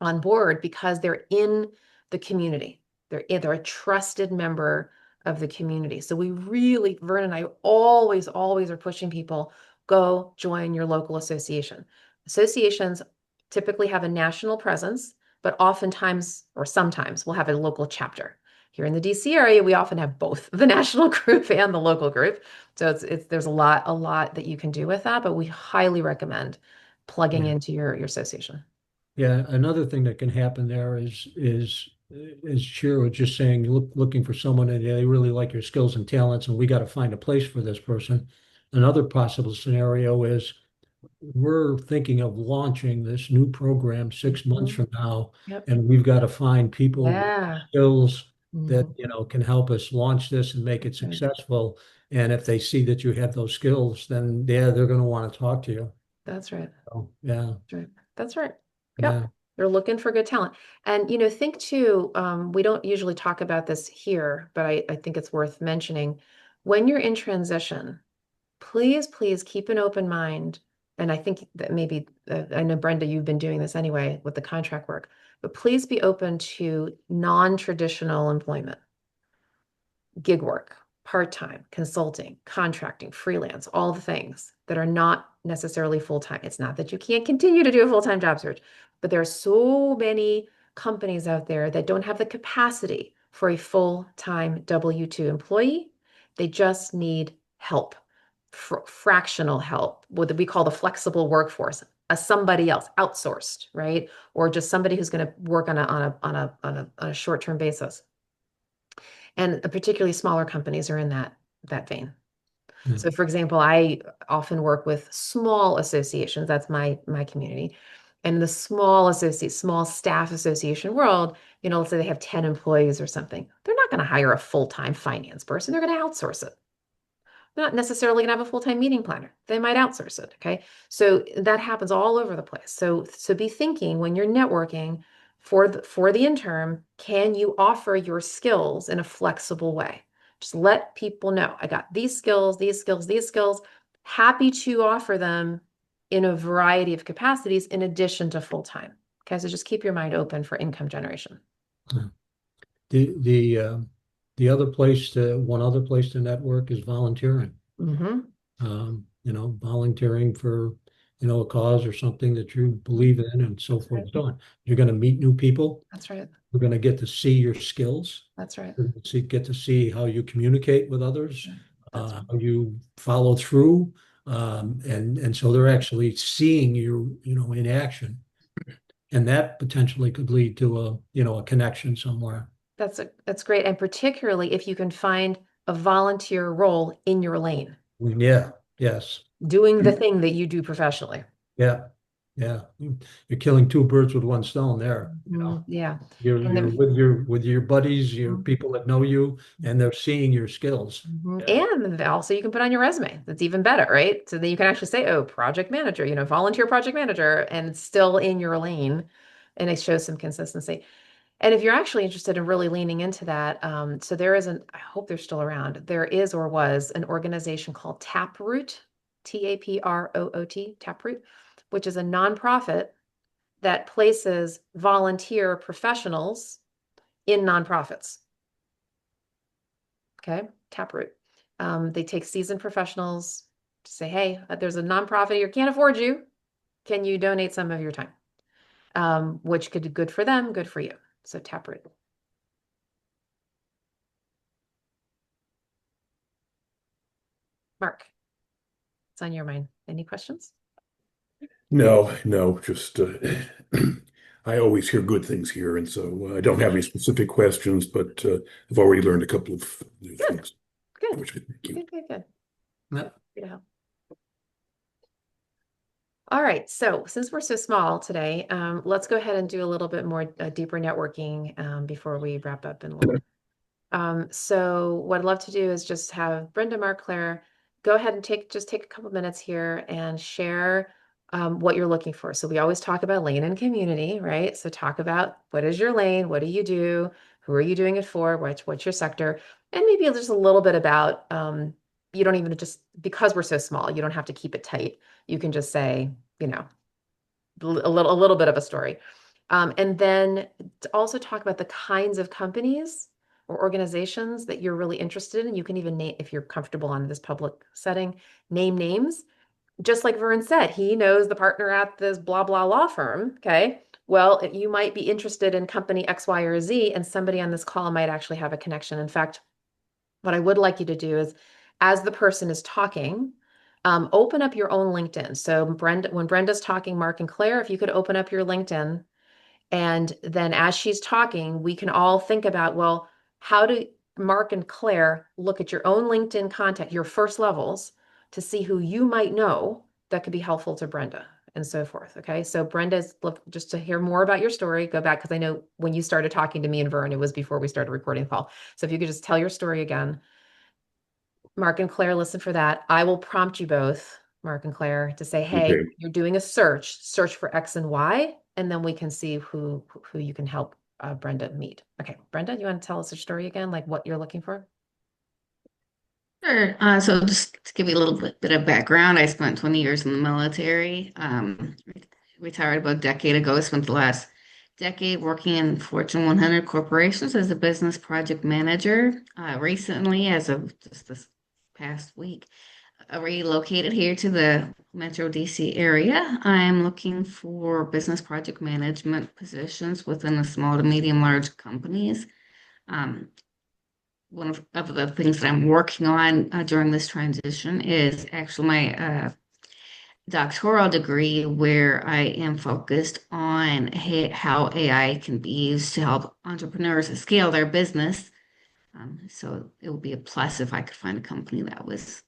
A: on board because they're in the community. They're a trusted member of the community. So we really, Vern and I always are pushing people, go join your local association. Associations typically have a national presence, but oftentimes or sometimes we'll have a local chapter. Here in the DC area, we often have both the national group and the local group. So there's a lot that you can do with that, but we highly recommend plugging
D: Yeah.
A: into your association.
D: Yeah, another thing that can happen there is Shira was just saying, looking for someone and they really like your skills and talents, and we got to find a place for this person. Another possible scenario is we're thinking of launching this new program 6 months
A: Mhm.
D: from now,
A: Yep.
D: and we've got to find people with
A: Yeah.
D: skills that,
A: Mhm.
D: can help us launch this and make it
A: That's right.
D: successful. And if they see that you have those skills, then yeah, they're going to want to talk to you.
A: That's right.
D: So, yeah,
A: That's right. That's right.
D: yeah.
A: Yep. They're looking for good talent. And, think too, we don't usually talk about this here, but I think it's worth mentioning. When you're in transition, please keep an open mind. And I think that maybe, I know Brenda, you've been doing this anyway with the contract work, but please be open to non-traditional employment. Gig work, part-time, consulting, contracting, freelance, all the things that are not necessarily full-time. It's not that you can't continue to do a full-time job search, but there are so many companies out there that don't have the capacity for a full-time W-2 employee. They just need help, fractional help, what we call the flexible workforce, somebody else outsourced, right? Or just somebody who's going to work on a short-term basis. And particularly smaller companies are in that vein.
D: Yeah.
A: So for example, I often work with small associations. That's my community. And the small staff association world, let's say they have 10 employees or something. They're not going to hire a full-time finance person. They're going to outsource it. They're not necessarily going to have a full-time meeting planner. They might outsource it. Okay. So that happens all over the place. So be thinking when you're networking for the interim, can you offer your skills in a flexible way? Just let people know I got these skills, these skills, these skills. Happy to offer them in a variety of capacities in addition to full-time. Okay. So just keep your mind open for income generation.
D: Yeah. The other place one other place to network is volunteering.
A: Mm-hmm.
D: Volunteering for, a cause or something that you believe in and so
A: That's
D: forth
A: right.
D: and so on. You're going to meet new people.
A: That's right.
D: You're going to get to see your skills.
A: That's right.
D: Get to see how you communicate with others,
A: That's right.
D: how you follow through. And so they're actually seeing you, in action. And that potentially could lead to a connection somewhere.
A: That's great. And particularly if you can find a volunteer role in your lane,
D: Yeah, yes.
A: doing the thing that you do professionally.
D: Yeah, yeah. You're killing two birds with one stone there.
A: Yeah. And
D: You're with your buddies, your
A: Mhm.
D: people that know you, and they're seeing your skills. Yeah.
A: And also you can put on your resume. That's even better, right? So then you can actually say, oh, project manager, volunteer project manager, and it's still in your lane. And it shows some consistency. And if you're actually interested in really leaning into that, so I hope they're still around. There is or was an organization called Taproot, Taproot, Taproot, which is a nonprofit that places volunteer professionals in nonprofits. Okay, Taproot. They take seasoned professionals to say, hey, there's a nonprofit here, can't afford you. Can you donate some of your time? Which could be good for them, good for you. So Taproot. Mark, it's on your mind. Any questions?
E: No, just I always hear good things here, and so I don't have any specific questions, but I've already learned a couple of new
A: Good,
E: things.
A: good,
E: Which I thank you.
A: good.
D: Yeah.
A: Happy to help. All right, so since we're so small today, let's go ahead and do a little bit more deeper networking before we wrap up in a little bit. So what I'd love to do is just have Brenda, Mark, Claire, go ahead and take a couple minutes here and share what you're looking for. So we always talk about lane and community, right? So talk about what is your lane, what do you do, who are you doing it for, what's your sector, and maybe just a little bit about you don't even just because we're so small, you don't have to keep it tight. You can just say, you know, a little bit of a story. And then to also talk about the kinds of companies or organizations that you're really interested in. You can even name, if you're comfortable on this public setting, name names. Just like Vern said, he knows the partner at this blah, blah law firm. Okay. Well, you might be interested in company X, Y, or Z, and somebody on this call might actually have a connection. In fact, what I would like you to do is, as the person is talking, open up your own LinkedIn. So Brenda, when Brenda's talking, Mark and Claire, if you could open up your LinkedIn, and then as she's talking, we can all think about, well, how do Mark and Claire look at your own LinkedIn contact, your first levels, to see who you might know that could be helpful to Brenda and so forth. Okay. So Brenda's look just to hear more about your story, go back because I know when you started talking to me and Vern, it was before we started recording the call. So if you could just tell your story again. Mark and Claire, listen for that. I will prompt you both, Mark and Claire, to say, hey,
E: Okay.
A: you're doing a search for X and Y, and then we can see who you can help Brenda meet. Okay, Brenda, you want to tell us your story again, like what you're looking for?
C: Sure. So just to give you a little bit of background, I spent 20 years in the military. Retired about a decade ago. I spent the last decade working in Fortune 100 corporations as a business project manager. Recently, as of just this past week, I relocated here to the Metro DC area. I'm looking for business project management positions within the small to medium large companies. Um, one of the things that I'm working on during this transition is actually my doctoral degree, where I am focused on how AI can be used to help entrepreneurs scale their business. So it would be a plus if I could find a company that was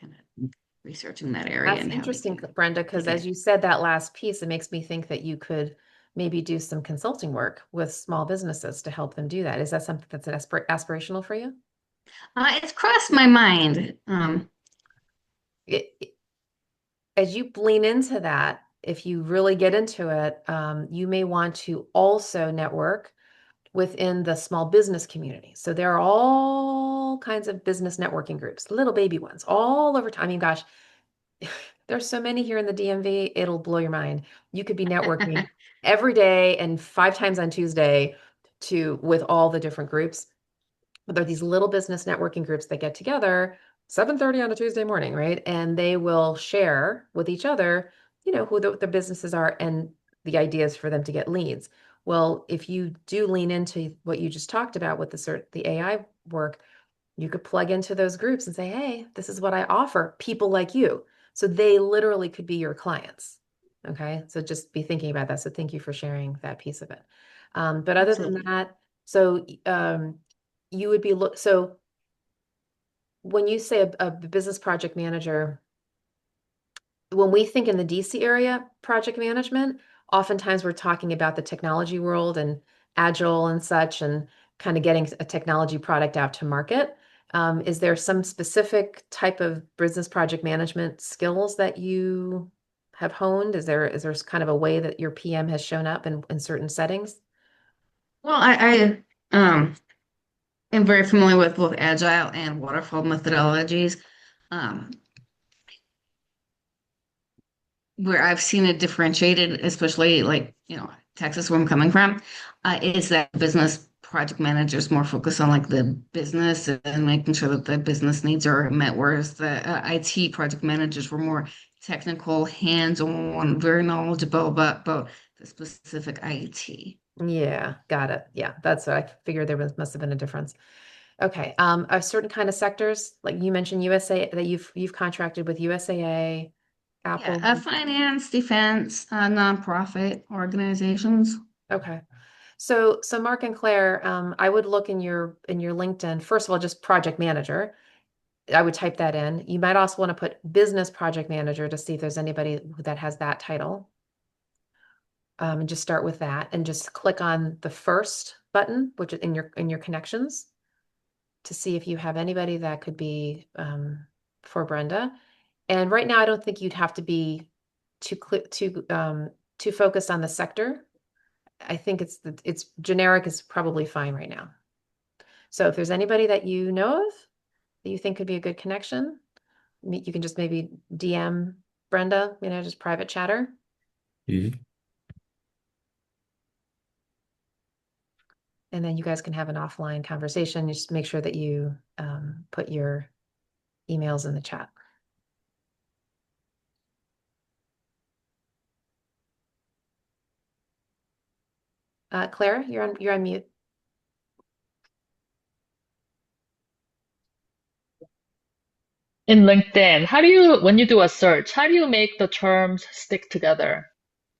C: kind of researching that area
A: That's
C: and how they
A: interesting,
C: can
A: Brenda, because
C: take
A: as
C: it.
A: you said that last piece, it makes me think that you could maybe do some consulting work with small businesses to help them do that. Is that something that's an aspirational for you?
C: It's crossed my mind.
A: It, as you lean into that, if you really get into it, you may want to also network within the small business community. So there are all kinds of business networking groups, little baby ones, all over time. I mean, gosh, there's so many here in the DMV, it'll blow your mind. You could be networking every day and 5 times on Tuesday to with all the different groups. But there are these little business networking groups that get together 7:30 on a Tuesday morning, right? And they will share with each other, who the businesses are and the ideas for them to get leads. Well, if you do lean into what you just talked about with the AI work, you could plug into those groups and say, hey, this is what I offer people like you. So they literally could be your clients. Okay. So just be thinking about that. So thank you for sharing that piece of it. But other than
C: Absolutely.
A: that, so you would be so when you say a business project manager, when we think in the DC area project management, oftentimes we're talking about the technology world and agile and such, and kind of getting a technology product out to market. Is there some specific type of business project management skills that you have honed? Is there kind of a way that your PM has shown up in certain settings?
C: Well, I am very familiar with both agile and waterfall methodologies. Um, where I've seen it differentiated, especially like, Texas, where I'm coming from, is that business project managers more focused on like the business and making sure that the business needs are met, whereas the IT project managers were more technical, hands-on, very knowledgeable about the specific IT.
A: Yeah, got it. Yeah, that's what I figured there must have been a difference. Okay. A certain kind of sectors, like you mentioned USA, that you've contracted with USAA,
C: Yeah,
A: Apple.
C: finance, defense, nonprofit organizations.
A: Okay. So Mark and Claire, I would look in your LinkedIn, first of all, just project manager. I would type that in. You might also want to put business project manager to see if there's anybody that has that title. And just start with that and just click on the first button, which is in your connections, to see if you have anybody that could be for Brenda. And right now, I don't think you'd have to be too focused on the sector. I think it's generic is probably fine right now. So if there's anybody that you know of that you think could be a good connection, you can just maybe DM Brenda, just private chatter.
E: Mhm.
A: And then you guys can have an offline conversation. You just make sure that you put your emails in the chat. Claire, you're on mute.
B: In LinkedIn, when you do a search, how do you make the terms stick together?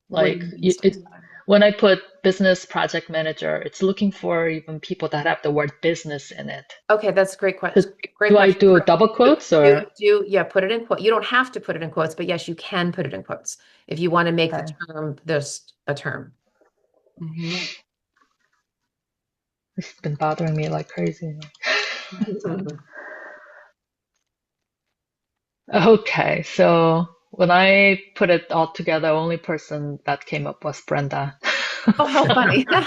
A: What do
B: Like
A: you mean?
B: when I put business project manager, it's looking for even people that have the word business in it.
A: Okay, that's a great
B: So
A: question. Great
B: do I
A: question.
B: do double quotes or?
A: Yeah, put it in quote. You don't have to put it in quotes, but yes, you can put it in quotes if you want to make the
B: Okay.
A: term just a term.
B: It's been bothering me like crazy. Okay, so when I put it all together, only person that came up was Brenda.
A: Oh, how
B: So,
A: funny. That's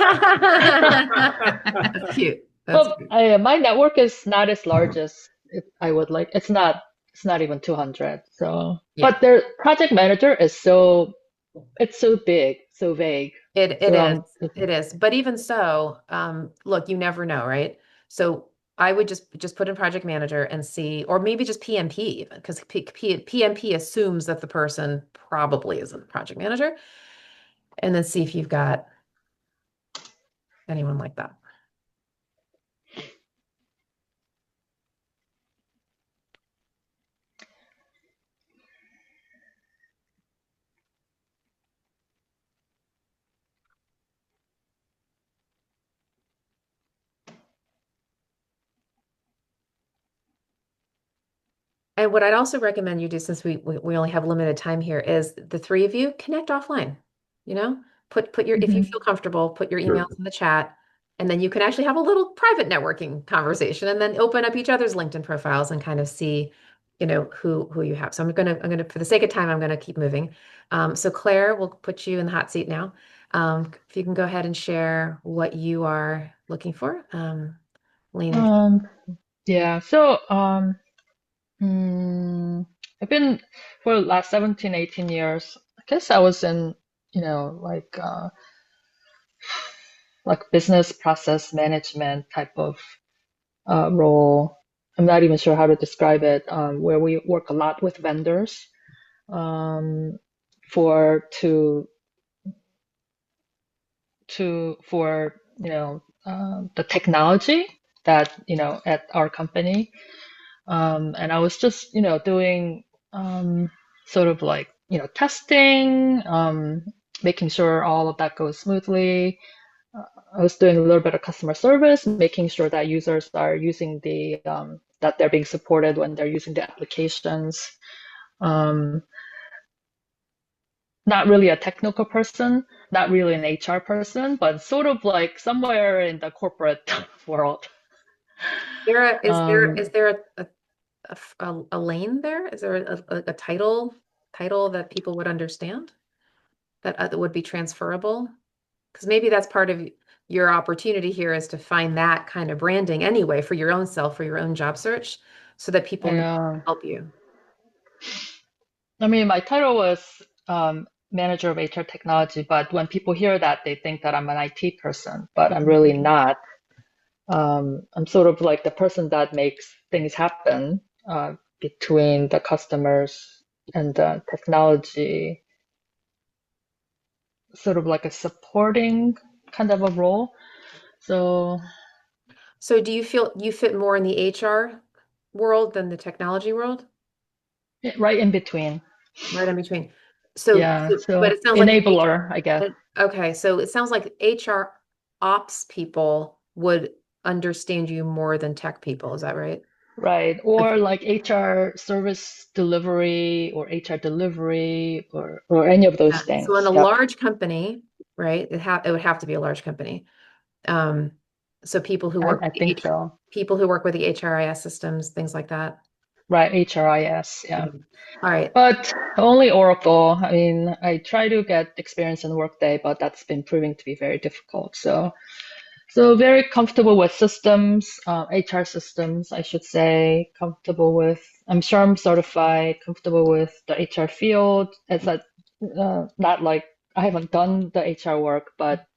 A: cute. That's
B: well,
A: cute.
B: my network is not as large as I would like. It's not even 200. So,
A: Yeah.
B: but their project manager is it's so big, so vague.
A: It
B: So
A: is. It is. But even so, look, you never know, right? So I would just put in project manager and see, or maybe just PMP even, because PMP assumes that the person probably isn't a project manager, and then see if you've got anyone like that. And what I'd also recommend you do, since we only have limited time here, is the three of you connect offline. You know, put your if you
B: Mhm.
A: feel comfortable, put your
E: Sure.
A: emails in the chat, and then you can actually have a little private networking conversation, and then open up each other's LinkedIn profiles and kind of see, who you have. So I'm gonna for the sake of time, I'm gonna keep moving. So Claire, we'll put you in the hot seat now. If you can go ahead and share what you are looking for, Lena.
B: Um, yeah. So, hmm, I've been for the last 17, 18 years. I guess I was in, you know, like business process management type of role. I'm not even sure how to describe it, where we work a lot with vendors um, for for the technology that at our company, and I was just doing sort of like testing, making sure all of that goes smoothly. I was doing a little bit of customer service, making sure that users are using that they're being supported when they're using the applications. Um, Not really a technical person, not really an HR person, but sort of like somewhere in the corporate world.
A: Is
B: Um,
A: there a lane there? Is there a title that people would understand that would be transferable? Because maybe that's part of your opportunity here is to find that kind of branding anyway for your own self, for your own job search, so that people
B: I,
A: know
B: uh,
A: to help you.
B: I mean, my title was manager of HR technology, but when people hear that, they think that I'm an IT person, but I'm really not. I'm sort of like the person that makes things happen between the customers and the technology, sort of like a supporting kind of a role. So
A: So do you feel you fit more in the HR world than the technology world?
B: right in between.
A: Right in between. So,
B: Yeah,
A: but
B: so
A: it sounds like
B: enabler, I guess.
A: Okay, so it sounds like HR ops people would understand you more than tech people. Is that right?
B: Right.
A: Like,
B: Or like HR service delivery or HR delivery or any of those
A: yeah. So in
B: things.
A: a
B: Yep.
A: large company, right? It would have to be a large company. Um, so
B: I think so.
A: people who work with the HRIS systems, things like that.
B: Right. HRIS. Yeah.
A: Mhm. All right.
B: But only Oracle. I mean, I try to get experience in Workday, but that's been proving to be very difficult. So very comfortable with systems, HR systems, I should say. Comfortable with, I'm sure I'm certified. Comfortable with the HR field. It's not like I haven't done the HR work, but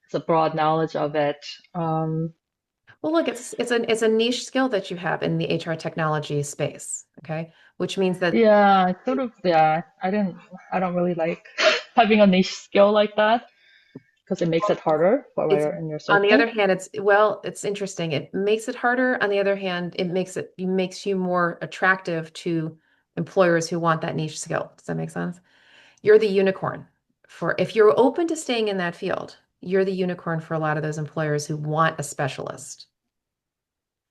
B: it's a broad knowledge of it. Um,
A: Well, look, it's a niche skill that you have in the HR technology space. Okay, which means that
B: yeah, it's sort of, yeah. I don't really like having a niche skill like that because it makes it harder while
A: it's
B: you're in your
A: on the
B: searching.
A: other hand, it's interesting. It makes it harder. On the other hand, it makes you more attractive to employers who want that niche skill. Does that make sense? You're the unicorn for if you're open to staying in that field, you're the unicorn for a lot of those employers who want a specialist.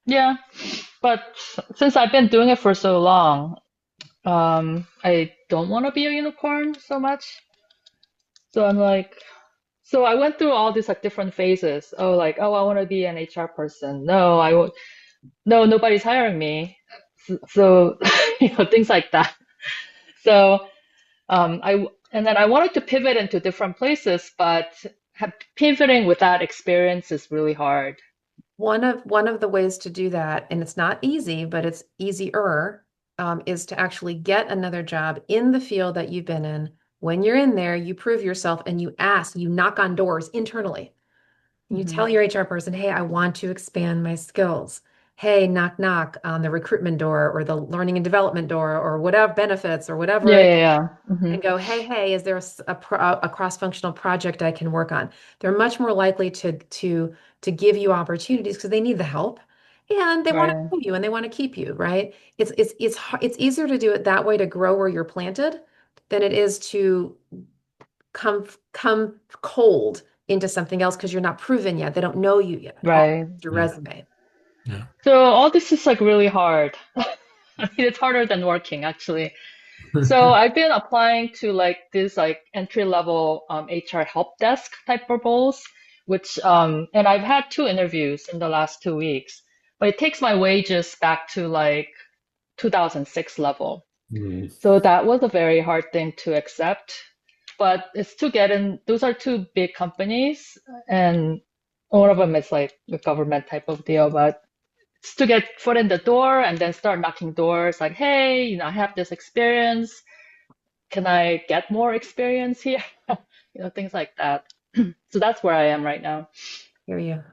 B: Yeah, but since I've been doing it for so long, I don't want to be a unicorn so much. So I'm like, so I went through all these like different phases. Oh, like, oh, I want to be an HR person. No, no, nobody's hiring me. So, things like that. So, and then I wanted to pivot into different places, but pivoting without experience is really hard.
A: One of the ways to do that, and it's not easy, but it's easier, is to actually get another job in the field that you've been in. When you're in there, you prove yourself and you ask, you knock on doors internally. You
B: Hmm.
A: tell your HR person, hey, I want to expand my skills. Hey, knock, knock on the recruitment door or the learning and development door or whatever benefits or whatever
B: Yeah,
A: it is,
B: yeah, yeah. Hmm.
A: and go, hey, is there a cross-functional project I can work on? They're much more likely to give you opportunities because they need the help and they want to
B: Right,
A: grow you and they want to keep you, right? It's easier to do it that way to grow where you're planted than it is to come cold into something else because you're not proven yet. They don't know you yet. All
B: right.
A: your
D: Yeah.
A: resume.
D: Yeah.
B: So all this is like really hard. I mean, it's harder than working actually. So I've been applying to like this like entry level HR help desk type of roles, which and I've had two interviews in the last 2 weeks, but it takes my wages back to like 2006 level.
E: Mm.
B: So that was a very hard thing to accept. But it's to get in, those are two big companies, and one of them is like a government type of deal, but it's to get foot in the door and then start knocking doors like, hey, I have this experience. Can I get more experience here? Things like that. So that's where I am right now.
A: Hear you.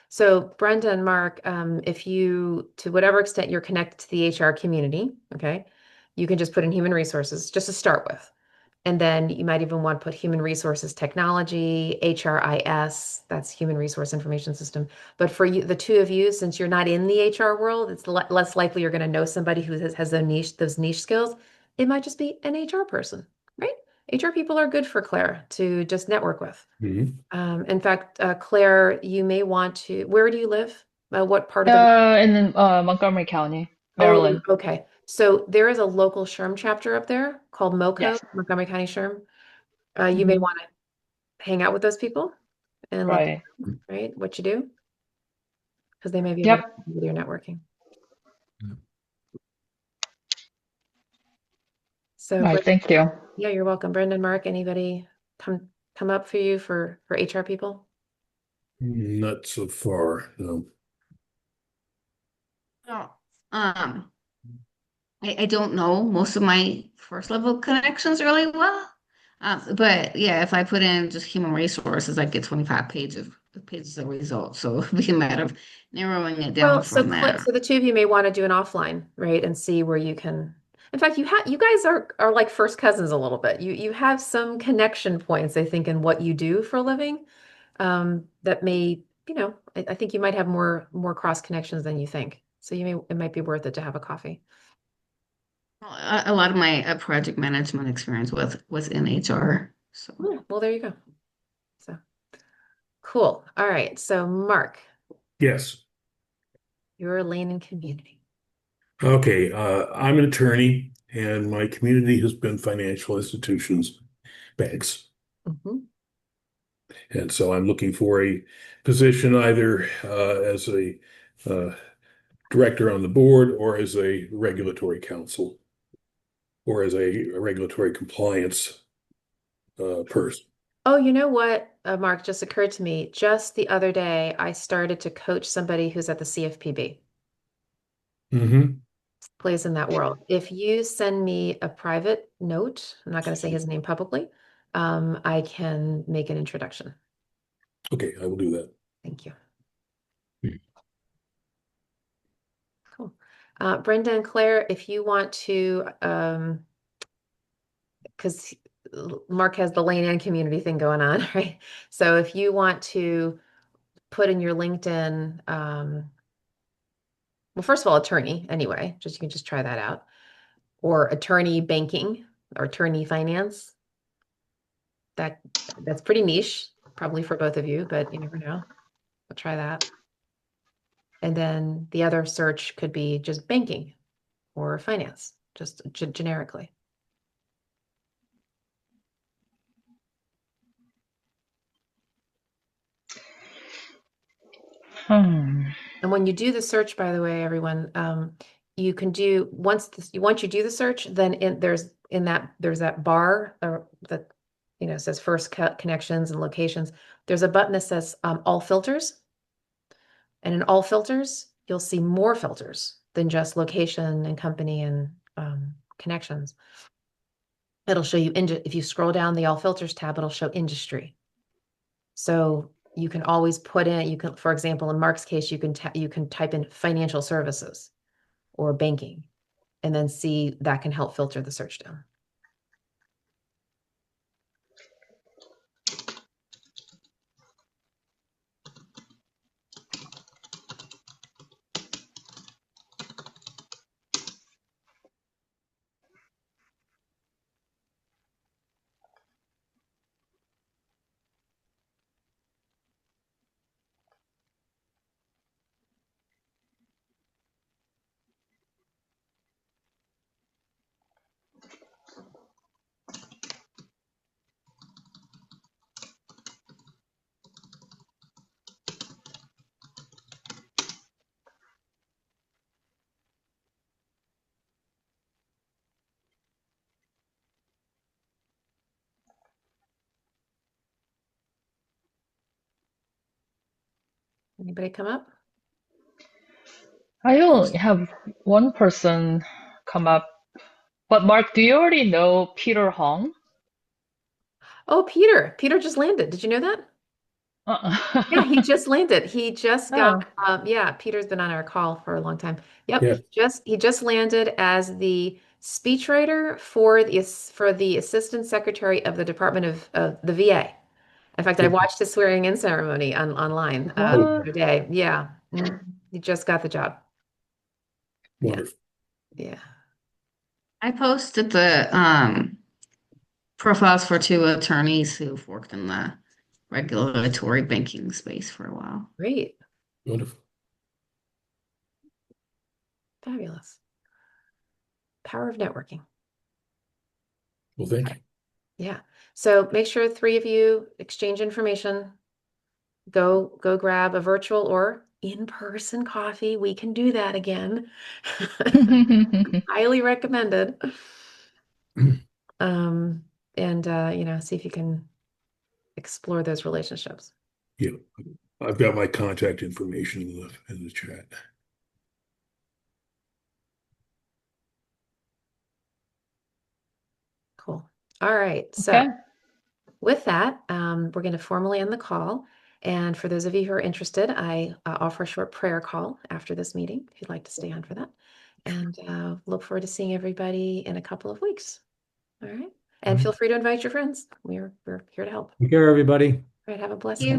A: So Brenda and Mark, if you, to whatever extent you're connected to the HR community, okay, you can just put in human resources just to start with. And then you might even want to put human resources technology, HRIS, that's human resource information system. But for you, the two of you, since you're not in the HR world, it's less likely you're going to know somebody who has those niche skills. It might just be an HR person, right? HR people are good for Claire to just network with.
E: Mhm.
A: In fact, Claire, you may want to, where do you live? What part of the,
B: In Montgomery County,
A: oh,
B: Maryland.
A: okay. So there is a local SHRM chapter up there called MoCo,
B: Yes.
A: Montgomery County SHRM. You may
B: Hmm.
A: want to hang out with those people and let them
B: Right.
A: know, right, what you do, because they may be able to
B: Yep.
A: help with your networking. So,
B: Right. Thank you.
A: yeah, you're welcome. Brendan, Mark, anybody come up for you for HR people?
E: Not so far, no.
C: Oh, um, I don't know most of my first level connections really well. But yeah, if I put in just human resources, I get 25 pages page as a result. So it'll be a matter of narrowing it down
A: Well, so
C: from that.
A: so the two of you may want to do an offline, right? And see where you can. In fact, you guys are like first cousins a little bit. You have some connection points, I think, in what you do for a living. That may, I think you might have more cross connections than you think. So it might be worth it to have a coffee.
C: Well, a lot of my project management experience was in HR. So
A: Yeah, well, there you go. So cool. All right. So Mark,
E: Yes.
A: your lane and community.
E: Okay. I'm an attorney, and my community has been financial institutions, banks.
A: Hmm.
E: And so I'm looking for a position either as a uh, director on the board or as a regulatory counsel or as a regulatory compliance person.
A: Oh, you know what, Mark, just occurred to me. Just the other day, I started to coach somebody who's at the CFPB,
E: Hmm.
A: plays in that world. If you send me a private note, I'm not going to say his name publicly, I can make an introduction.
E: Okay, I will do that.
A: Thank you. Cool. Brenda and Claire, if you want to, because Mark has the lane and community thing going on, right? So if you want to put in your LinkedIn, well, first of all, attorney anyway, you can just try that out, or attorney banking or attorney finance. That's pretty niche, probably for both of you, but you never know. I'll try that. And then the other search could be just banking or finance, just generically.
B: Hmm.
A: And when you do the search, by the way, everyone, you can do once you do the search, then there's that bar that says first connections and locations. There's a button that says all filters, and in all filters, you'll see more filters than just location and company and connections. It'll show you if you scroll down the all filters tab, it'll show industry. So you can always for example, in Mark's case, you can type in financial services or banking, and then see that can help filter the search down. Anybody come up?
B: I only have one person come up. But Mark, do you already know Peter Hong?
A: Oh, Peter just landed. Did you know that? Yeah, he
B: Uh-uh.
A: just landed. He just got,
B: Oh,
A: yeah, Peter's been on our call for a long time. Yep,
E: Yeah.
A: he just landed as the speechwriter for the Assistant Secretary of the Department of the VA. In fact, I
E: Good.
A: watched his swearing in ceremony online the
E: Oh,
B: what?
A: other day. Yeah, he just got the job. Yeah,
E: wonderful.
A: yeah.
C: I posted the profiles for two attorneys who've worked in the regulatory banking space for a while.
A: Great,
E: Wonderful.
A: fabulous. Power of networking.
E: Well, thank you.
A: Yeah. So make sure three of you exchange information. Go grab a virtual or in-person coffee. We can do that again. Highly recommended. Um, and see if you can explore those relationships.
E: Yeah. I've got my contact information in the chat.
A: Cool. All right. So
B: Okay.
A: with that, we're going to formally end the call. And for those of you who are interested, I offer a short prayer call after this meeting, if you'd like to stay on for that. And look forward to seeing everybody in a couple of weeks. All right. And feel free to invite your friends. We're here to help.
D: Take care, everybody.
A: All right. Have a blessed
C: you.
A: day.